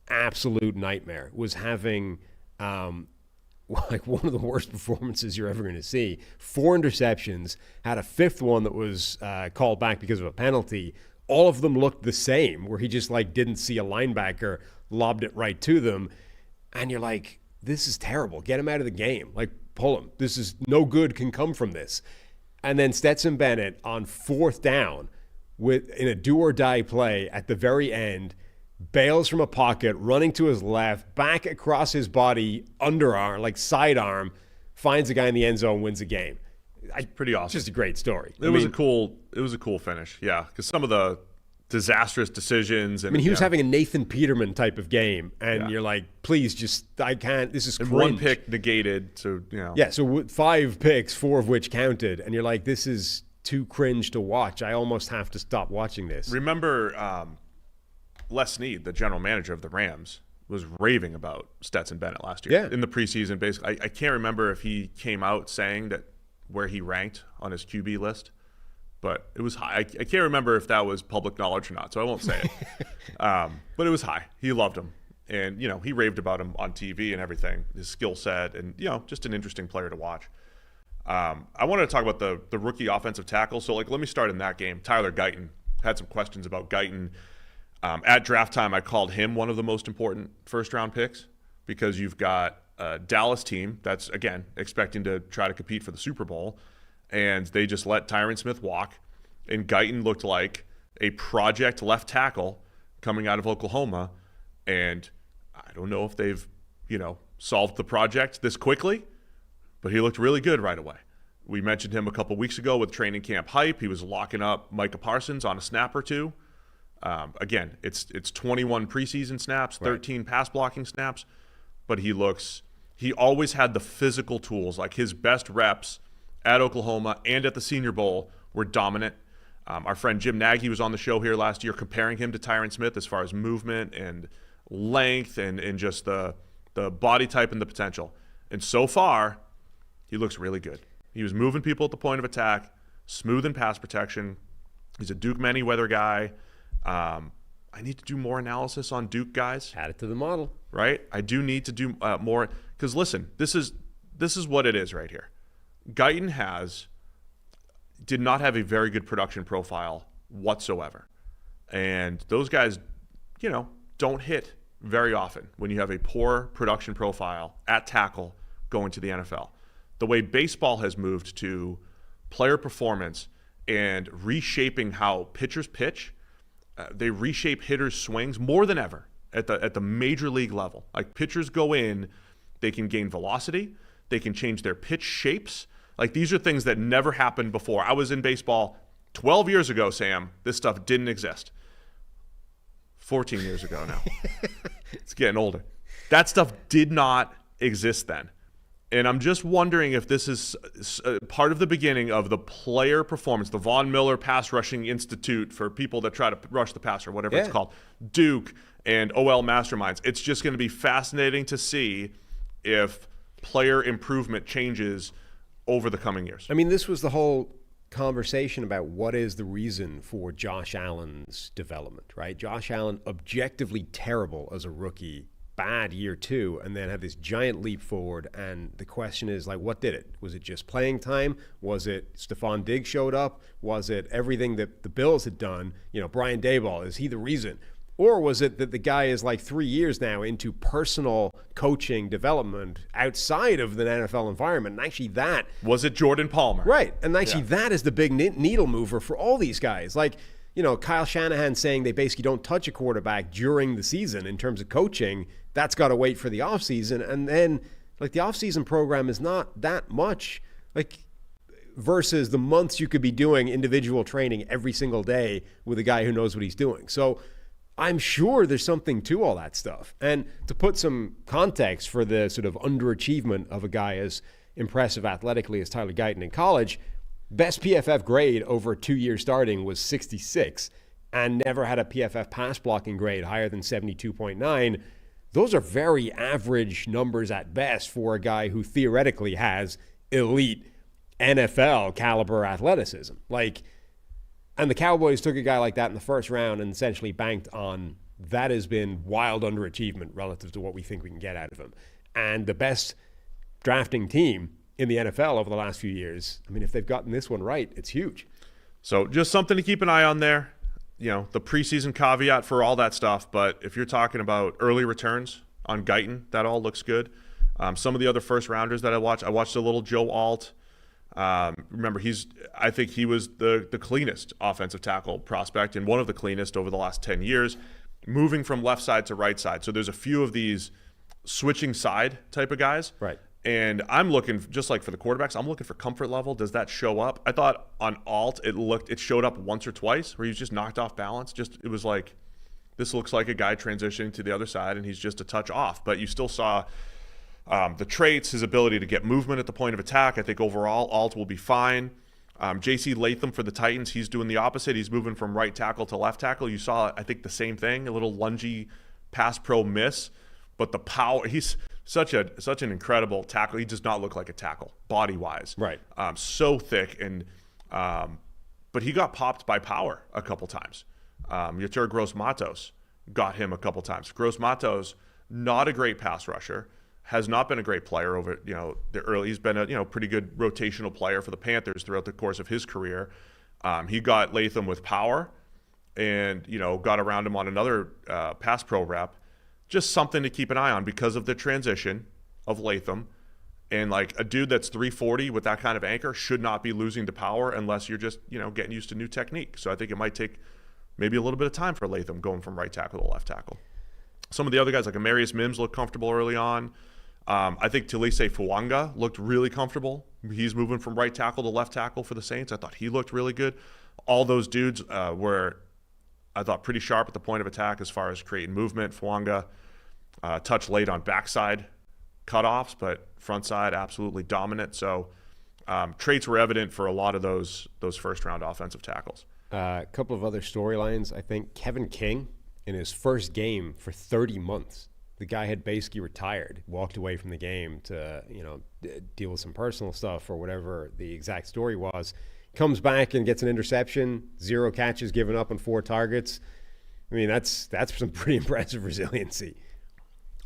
absolute nightmare, was having like one of the worst performances you're ever going to see. 4 interceptions, had a 5th one that was called back because of a penalty. All of them looked the same, where he just like didn't see a linebacker, lobbed it right to them. And you're like, this is terrible. Get him out of the game. Like, pull him. This is no good can come from this. And then Stetson Bennett on 4th down in a do-or-die play at the very end, bails from a pocket, running to his left, back across his body, underarm, like sidearm, finds a guy in the end zone, wins the game. Pretty awesome. Just a great story. It was a cool finish, yeah. Because some of the disastrous decisions. And, I mean, he was having a Nathan Peterman type of game, and you're like, please, I can't. This is cringe. One pick negated, so Yeah, so 5 picks, 4 of which counted, and you're like, this is too cringe to watch. I almost have to stop watching this. Remember, Les Snead, the general manager of the Rams, was raving about Stetson Bennett last year in the preseason. Basically, I can't remember if he came out saying that where he ranked on his QB list, but it was high. I can't remember if that was public knowledge or not, so I won't say it. But it was high. He loved him, and he raved about him on TV and everything. His skill set, and just an interesting player to watch. I wanted to talk about the rookie offensive tackle. So, let me start in that game. Tyler Guyton. Had some questions about Guyton. At draft time, I called him one of the most important first-round picks because you've got a Dallas team that's, again, expecting to try to compete for the Super Bowl, and they just let Tyron Smith walk, and Guyton looked like a project left tackle coming out of Oklahoma, and I don't know if they've, solved the project this quickly, but he looked really good right away. We mentioned him a couple weeks ago with training camp hype. He was locking up Micah Parsons on a snap or two. Again, it's 21 preseason snaps, 13 pass blocking snaps, but he always had the physical tools. Like his best reps at Oklahoma and at the Senior Bowl were dominant. Our friend Jim Nagy was on the show here last year comparing him to Tyron Smith as far as movement and length and just the body type and the potential. And so far, he looks really good. He was moving people at the point of attack, smooth in pass protection. He's a Duke Manyweather guy. I need to do more analysis on Duke guys. Add it to the model. Right? I do need to do more. Because listen, this is what it is right here. Guyton did not have a very good production profile whatsoever. And those guys, don't hit very often when you have a poor production profile at tackle going to the NFL. The way baseball has moved to player performance and reshaping how pitchers pitch, they reshape hitters' swings more than ever at the major league level. Like pitchers go in, they can gain velocity, they can change their pitch shapes. Like these are things that never happened before. I was in baseball 12 years ago, Sam. This stuff didn't exist. 14 years ago now. It's getting older. That stuff did not exist then. And I'm just wondering if this is part of the beginning of the player performance, the Von Miller Pass Rushing Institute for people that try to rush the passer, whatever it's called, Duke and OL Masterminds. It's just going to be fascinating to see if player improvement changes over the coming years. I mean, this was the whole conversation about what is the reason for Josh Allen's development, right? Josh Allen, objectively terrible as a rookie, bad year 2, and then had this giant leap forward. And the question is, what did it? Was it just playing time? Was it Stephon Diggs showed up? Was it everything that the Bills had done? Brian Daboll, is he the reason? Or was it that the guy is 3 years now into personal coaching development outside of the NFL environment? And actually that... Was it Jordan Palmer? Right. And actually that is the big needle mover for all these guys. Kyle Shanahan saying they basically don't touch a quarterback during the season in terms of coaching. That's got to wait for the offseason. And then, the offseason program is not that much, versus the months you could be doing individual training every single day with a guy who knows what he's doing. So I'm sure there's something to all that stuff. And to put some context for the sort of underachievement of a guy as impressive athletically as Tyler Guyton in college, best PFF grade over 2 years starting was 66 and never had a PFF pass blocking grade higher than 72.9. Those are very average numbers at best for a guy who theoretically has elite NFL caliber athleticism. And the Cowboys took a guy like that in the first round and essentially banked on that has been wild underachievement relative to what we think we can get out of him. And the best drafting team in the NFL over the last few years, if they've gotten this one right, it's huge. So just something to keep an eye on there. The preseason caveat for all that stuff. But if you're talking about early returns on Guyton, that all looks good. Some of the other first rounders that I watched a little Joe Alt. Remember, I think he was the cleanest offensive tackle prospect and one of the cleanest over the last 10 years, moving from left side to right side. So there's a few of these switching side type of guys. Right. And I'm looking, just like for the quarterbacks, I'm looking for comfort level. Does that show up? I thought on Alt, it showed up once or twice where he was just knocked off balance. It was like, this looks like a guy transitioning to the other side, and he's just a touch off. But you still saw the traits, his ability to get movement at the point of attack. I think overall, Alt will be fine. J.C. Latham for the Titans, he's doing the opposite. He's moving from right tackle to left tackle. You saw, I think, the same thing, a little lungy pass pro miss. But the power, he's such an incredible tackle. He does not look like a tackle, body-wise. Right. So thick. But he got popped by power a couple times. Yetur Gross-Matos got him a couple times. Gross-Matos, not a great pass rusher, has not been a great player over the early. He's been a pretty good rotational player for the Panthers throughout the course of his career. He got Latham with power, and got around him on another pass pro rep. Just something to keep an eye on because of the transition of Latham. And like a dude that's 340 with that kind of anchor should not be losing to power unless you're just getting used to new technique. So I think it might take maybe a little bit of time for Latham going from right tackle to left tackle. Some of the other guys like Amarius Mims looked comfortable early on. I think Talise Fuanga looked really comfortable. He's moving from right tackle to left tackle for the Saints. I thought he looked really good. All those dudes were, I thought, pretty sharp at the point of attack as far as creating movement. Fuanga touch late on backside cutoffs, but front side absolutely dominant. So traits were evident for a lot of those first-round offensive tackles. A couple of other storylines. I think Kevin King, in his first game for 30 months, the guy had basically retired, walked away from the game to deal with some personal stuff or whatever the exact story was. Comes back and gets an interception, 0 catches given up on 4 targets. I mean, that's some pretty impressive resiliency.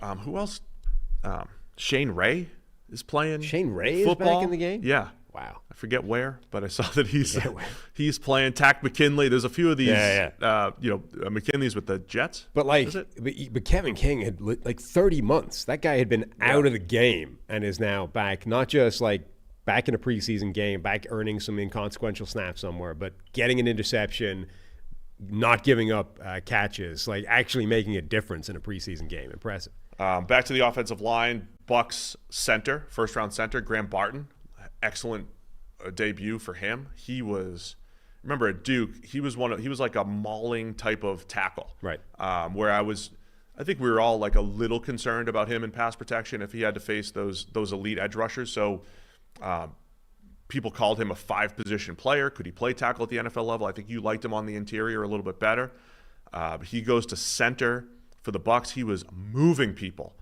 Who else? Shane Ray is playing. Shane Ray football. Is back in the game? Yeah. Wow. I forget where, but I saw that he's playing. Tack McKinley. There's a few of these. McKinley's with the Jets. But but Kevin King had like 30 months. That guy had been out of the game and is now back. Not just like back in a preseason game, back earning some inconsequential snaps somewhere, but getting an interception, not giving up catches, like actually making a difference in a preseason game. Impressive. Back to the offensive line, Bucks center, first-round center, Graham Barton. Excellent debut for him. He was, remember at Duke, he was like a mauling type of tackle. Right. Where I think we were all like a little concerned about him in pass protection if he had to face those elite edge rushers. So people called him a 5-position player. Could he play tackle at the NFL level? I think you liked him on the interior a little bit better. He goes to center for the Bucks. He was moving people.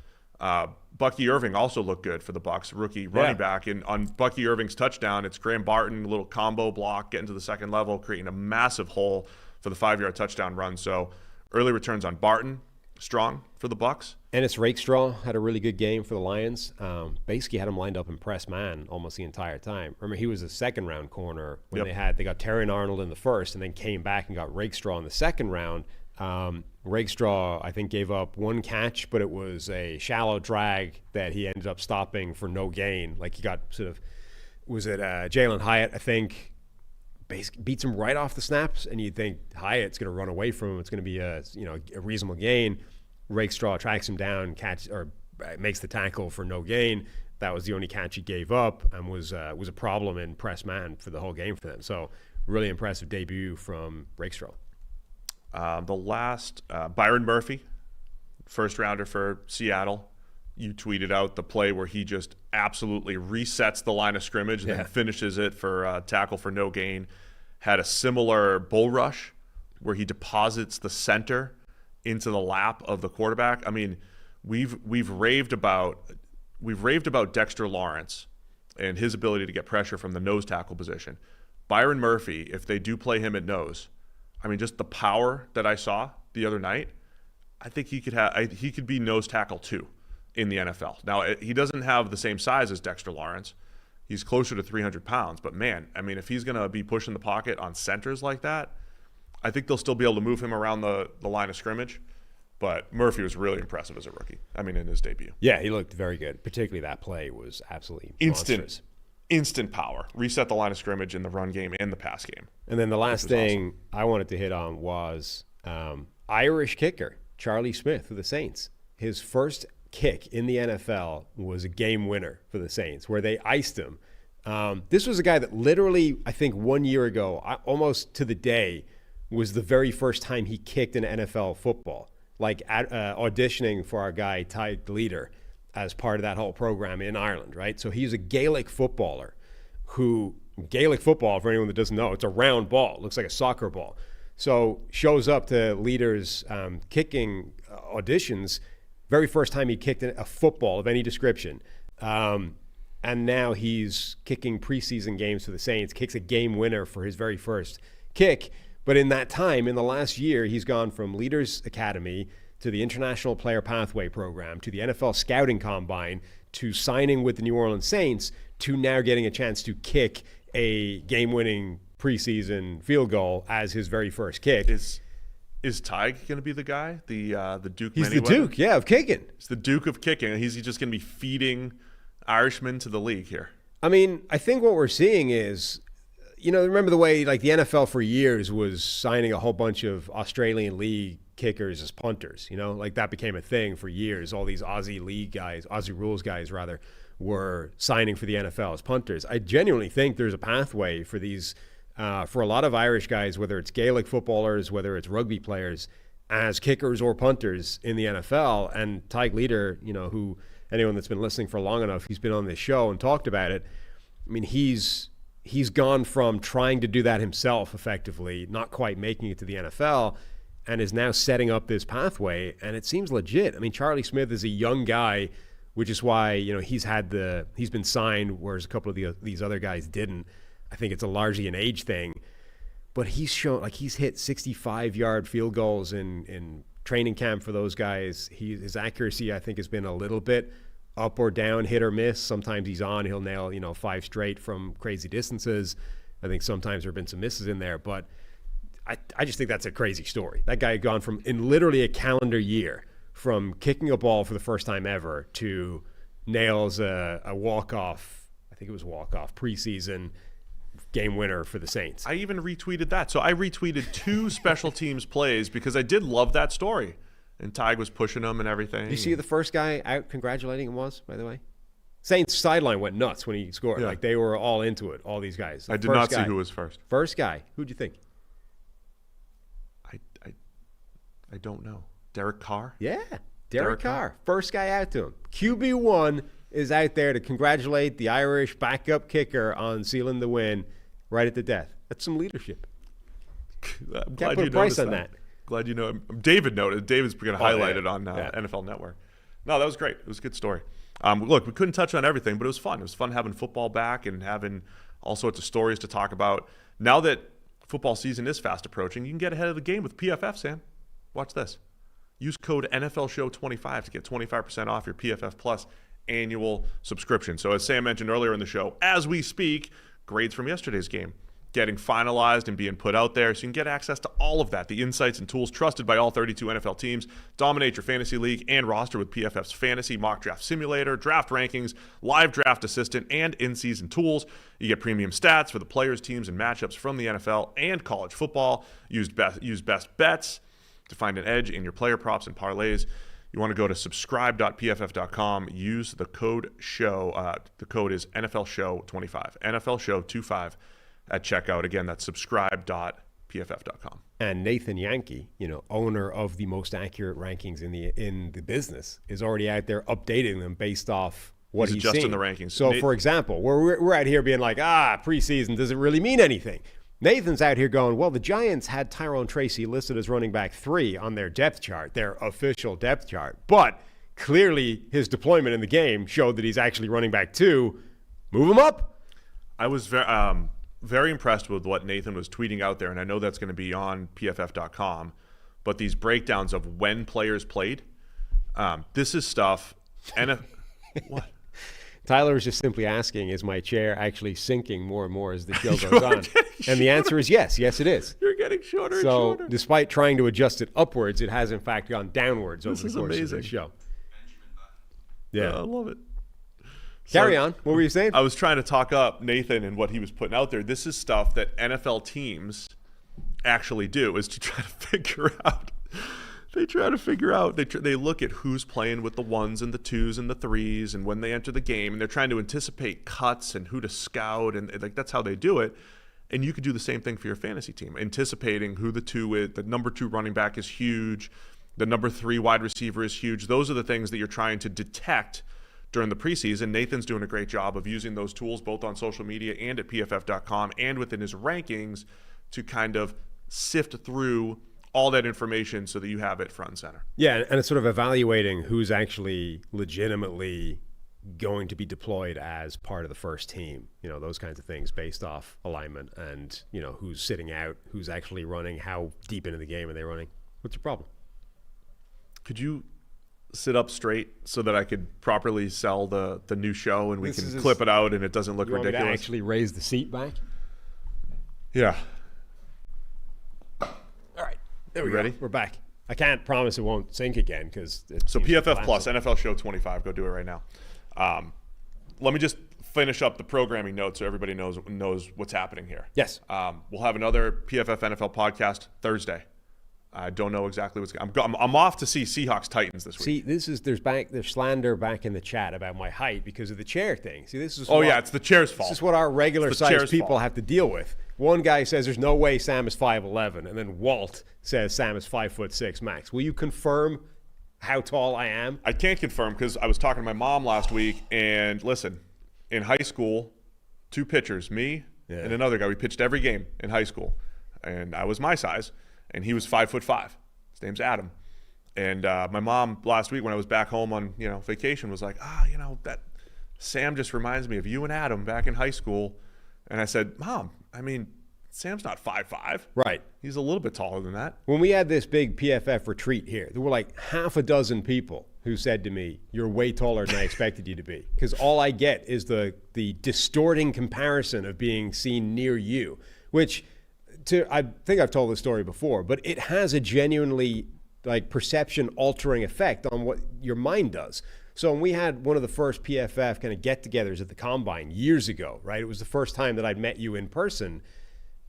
Bucky Irving also looked good for the Bucks, rookie running back. And on Bucky Irving's touchdown, it's Graham Barton, a little combo block, getting to the second level, creating a massive hole for the 5-yard touchdown run. So early returns on Barton, strong for the Bucks. Ennis Rakestraw had a really good game for the Lions. Basically had him lined up in press man almost the entire time. Remember, he was a second-round corner when they got Terry Arnold in the first and then came back and got Rakestraw in the second round. Rakestraw, I think, gave up 1 catch, but it was a shallow drag that he ended up stopping for no gain. Like he got Jalen Hyatt, I think, basically beats him right off the snaps, and you'd think Hyatt's going to run away from him. It's going to be a reasonable gain. Rakestraw tracks him down, makes the tackle for no gain. That was the only catch he gave up, and was a problem in press man for the whole game for them. So really impressive debut from Rakestraw. The last, Byron Murphy, first rounder for Seattle. You tweeted out the play where he just absolutely resets the line of scrimmage and then finishes it for tackle for no gain. Had a similar bull rush where he deposits the center into the lap of the quarterback. I mean, we've raved about Dexter Lawrence and his ability to get pressure from the nose tackle position. Byron Murphy, if they do play him at nose, I mean, just the power that I saw the other night, I think he could be nose tackle too in the NFL. Now, he doesn't have the same size as Dexter Lawrence. He's closer to 300 pounds. But, man, I mean, if he's going to be pushing the pocket on centers like that, I think they'll still be able to move him around the line of scrimmage. But Murphy was really impressive as a rookie. I mean, in his debut. Yeah, he looked very good. Particularly that play was absolutely monstrous. Instant power. Reset the line of scrimmage in the run game and the pass game. And then the last thing I wanted to hit on was Irish kicker Charlie Smith for the Saints. His first kick in the NFL was a game winner for the Saints, where they iced him. This was a guy that literally, I think 1 year ago, almost to the day, was the very first time he kicked in NFL football, like auditioning for our guy, Tyke Leader, as part of that whole program in Ireland, right? So he's a Gaelic footballer Gaelic football, for anyone that doesn't know, it's a round ball. It looks like a soccer ball. So shows up to Leader's kicking auditions, very first time he kicked a football of any description. And now he's kicking preseason games for the Saints, kicks a game winner for his very first kick. But in that time, in the last year, he's gone from Leaders Academy to the International Player Pathway Program to the NFL Scouting Combine to signing with the New Orleans Saints to now getting a chance to kick a game-winning preseason field goal as his very first kick. Is Tyke going to be the guy? The Duke? He's the Duke, yeah, of kicking. He's the Duke of kicking. He's just going to be feeding Irishmen to the league here. I mean, I think what we're seeing is, remember the way like the NFL for years was signing a whole bunch of Australian league kickers as punters, like that became a thing for years. All these Aussie rules guys rather, were signing for the NFL as punters. I genuinely think there's a pathway for these, for a lot of Irish guys, whether it's Gaelic footballers, whether it's rugby players, as kickers or punters in the NFL. And Tyke Leader, who anyone that's been listening for long enough, he's been on this show and talked about it. I mean, he's gone from trying to do that himself effectively, not quite making it to the NFL, and is now setting up this pathway, and it seems legit. I mean, Charlie Smith is a young guy, which is why he's been signed, whereas a couple of these other guys didn't. I think it's largely an age thing, but he's shown he's hit 65-yard field goals in training camp for those guys. His accuracy, I think, has been a little bit up or down, hit or miss. Sometimes he's on, he'll nail 5 straight from crazy distances. I think sometimes there have been some misses in there, but I just think that's a crazy story. That guy had gone from, in literally a calendar year, from kicking a ball for the first time ever to nails a walk-off, I think it was walk-off, preseason game winner for the Saints. I even retweeted that. So I retweeted 2 special teams plays because I did love that story. And Tyke was pushing him and everything. Did you see who the first guy out congratulating him was, by the way? Saints sideline went nuts when he scored. Yeah. Like, they were all into it, all these guys. I did not see who was first. First guy. Who'd you think? I don't know. Derek Carr? Yeah, Derek Carr. First guy out to him. QB1 is out there to congratulate the Irish backup kicker on sealing the win right at the death. That's some leadership. I'm Can't glad put you a price noticed on that. that. Glad you know. David noted. David's going to highlight it on Yeah. NFL Network. No, that was great. It was a good story. Look, we couldn't touch on everything, but it was fun. It was fun having football back and having all sorts of stories to talk about. Now that football season is fast approaching, you can get ahead of the game with PFF, Sam. Watch this. Use code NFLShow25 to get 25% off your PFF Plus annual subscription. So as Sam mentioned earlier in the show, as we speak, grades from yesterday's game getting finalized and being put out there, so you can get access to all of that, the insights and tools trusted by all 32 NFL teams. Dominate your fantasy league and roster with PFF's Fantasy Mock Draft Simulator, draft rankings, live draft assistant, and in-season tools. You get premium stats for the players, teams, and matchups from the NFL and college football. Use best bets to find an edge in your player props and parlays. You want to go to subscribe.pff.com. Use the code SHOW. The code is NFLShow25. NFLShow25 at checkout. Again, that's subscribe.pff.com. And Nathan Yankee, owner of the most accurate rankings in the business, is already out there updating them based off what he's adjusting seen. the rankings. So, for example, we're out here being like, preseason doesn't really mean anything. Nathan's out here going, well, the Giants had Tyrone Tracy listed as running back 3 on their depth chart, their official depth chart. But clearly his deployment in the game showed that he's actually running back 2. Move him up. I was very impressed with what Nathan was tweeting out there, and I know that's going to be on PFF.com, but these breakdowns of when players played, this is stuff. What? Tyler was just simply asking, is my chair actually sinking more and more as the show goes on? And the answer is yes. Yes, it is. You're getting shorter and so shorter. Despite trying to adjust it upwards, it has in fact gone downwards over the course amazing. of the show. Yeah, I love it. Carry on. What were you saying? I was trying to talk up Nathan and what he was putting out there. This is stuff that NFL teams actually do, is to try to figure out They try to figure out, they look at who's playing with the 1s and the 2s and the 3s and when they enter the game, and they're trying to anticipate cuts and who to scout, and like that's how they do it. And you could do the same thing for your fantasy team, anticipating who the 2 is. The number 2 running back is huge. The number 3 wide receiver is huge. Those are the things that you're trying to detect during the preseason. Nathan's doing a great job of using those tools both on social media and at PFF.com and within his rankings to kind of sift through all that information so that you have it front and center. Yeah, and it's sort of evaluating who's actually legitimately going to be deployed as part of the first team, those kinds of things based off alignment and, who's sitting out, who's actually running, how deep into the game are they running. What's your problem? Could you sit up straight so that I could properly sell the new show and we can clip it out and it doesn't look ridiculous? You want me to actually raise the seat back? Yeah. All right. There we go. Ready? We're back. I can't promise it won't sink again because so PFF Plus, NFL Show 25. Go do it right now. Let me just finish up the programming notes so everybody knows what's happening here. Yes. We'll have another PFF NFL podcast Thursday. I don't know exactly what's going on. I'm off to see Seahawks Titans this week. See, there's slander back in the chat about my height because of the chair thing. See, this is it's the chair's fault. This is what our regular sized people have to deal with. One guy says there's no way Sam is 5'11", and then Walt says Sam is 5'6" max. Will you confirm how tall I am? I can't confirm because I was talking to my mom last week, and listen, in high school, 2 pitchers, me and another guy, we pitched every game in high school, and I was my size, and he was 5'5". His name's Adam. And my mom last week when I was back home on vacation was like, that Sam just reminds me of you and Adam back in high school. And I said, Mom, Sam's not 5'5". Right. He's a little bit taller than that. When we had this big PFF retreat here, there were like half a dozen people who said to me, you're way taller than I expected you to be. Because all I get is the distorting comparison of being seen near you, which I think I've told this story before, but it has a genuinely perception altering effect on what your mind does. So when we had one of the first PFF kind of get-togethers at the Combine years ago, right? It was the first time that I'd met you in person.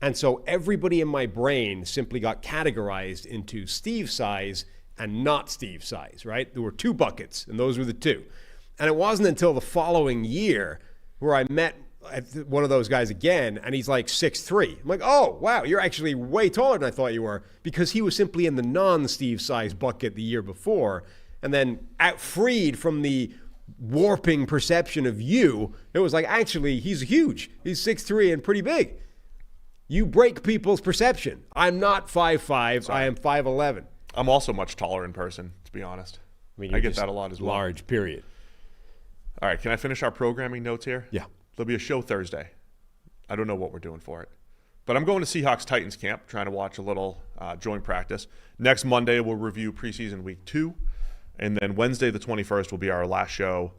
And so everybody in my brain simply got categorized into Steve size and not Steve size, right? There were 2 buckets, and those were the 2. And it wasn't until the following year where I met one of those guys again, and he's like 6'3". I'm like, oh, wow, you're actually way taller than I thought you were, because he was simply in the non-Steve size bucket the year before. And then freed from the warping perception of you, it was like, actually, he's huge. He's 6'3" and pretty big. You break people's perception. I'm not 5'5". Sorry. I am 5'11". I'm also much taller in person, to be honest. I get that a lot as well. Large, period. All right, can I finish our programming notes here? Yeah. There'll be a show Thursday. I don't know what we're doing for it. But I'm going to Seahawks Titans camp, trying to watch a little joint practice. Next Monday, we'll review preseason week 2. And then Wednesday, the 21st, will be our last show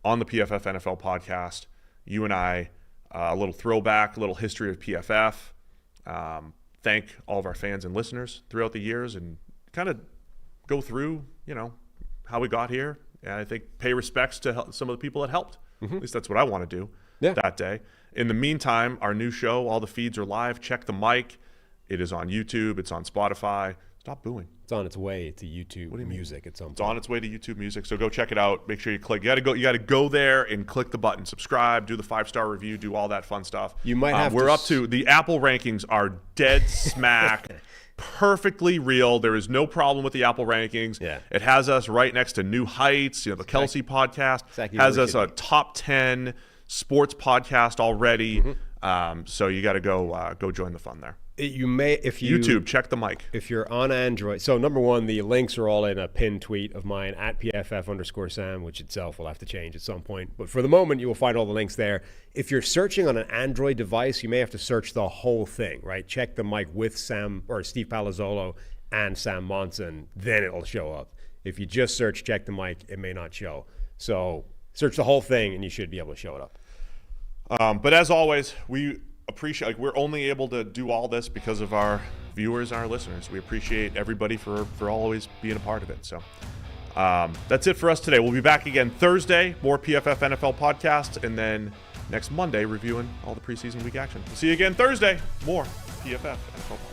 on the PFF NFL podcast. You and I, a little throwback, a little history of PFF. Thank all of our fans and listeners throughout the years and kind of go through, how we got here. And I think pay respects to some of the people that helped. Mm-hmm. At least that's what I want to do that day. In the meantime, our new show, all the feeds are live. Check the mic. It is on YouTube. It's on Spotify. Stop booing. It's on its way to YouTube Music at some point. It's on its way to YouTube Music, so go check it out. Make sure you click. You got to go there and click the button, subscribe, do the 5-star review, do all that fun stuff. You might have. We're up to the Apple rankings are dead smack, perfectly real. There is no problem with the Apple rankings. Yeah. It has us right next to New Heights. The Kelsey podcast has us a top 10 sports podcast already. Mm-hmm. So you got to go join the fun there. You may, if you YouTube, check the mic. If you're on Android, so number one, the links are all in a pinned tweet of mine at PFF_Sam, which itself will have to change at some point. But for the moment, you will find all the links there. If you're searching on an Android device, you may have to search the whole thing, right? Check the mic with Sam or Steve Palazzolo and Sam Monson, then it'll show up. If you just search check the mic, it may not show. So search the whole thing, and you should be able to show it up. But as always, we appreciate, we're only able to do all this because of our viewers and our listeners. We appreciate everybody for always being a part of it. So that's it for us today. We'll be back again Thursday, more PFF NFL podcasts, and then next Monday reviewing all the preseason week action. We'll see you again Thursday, more PFF NFL podcasts.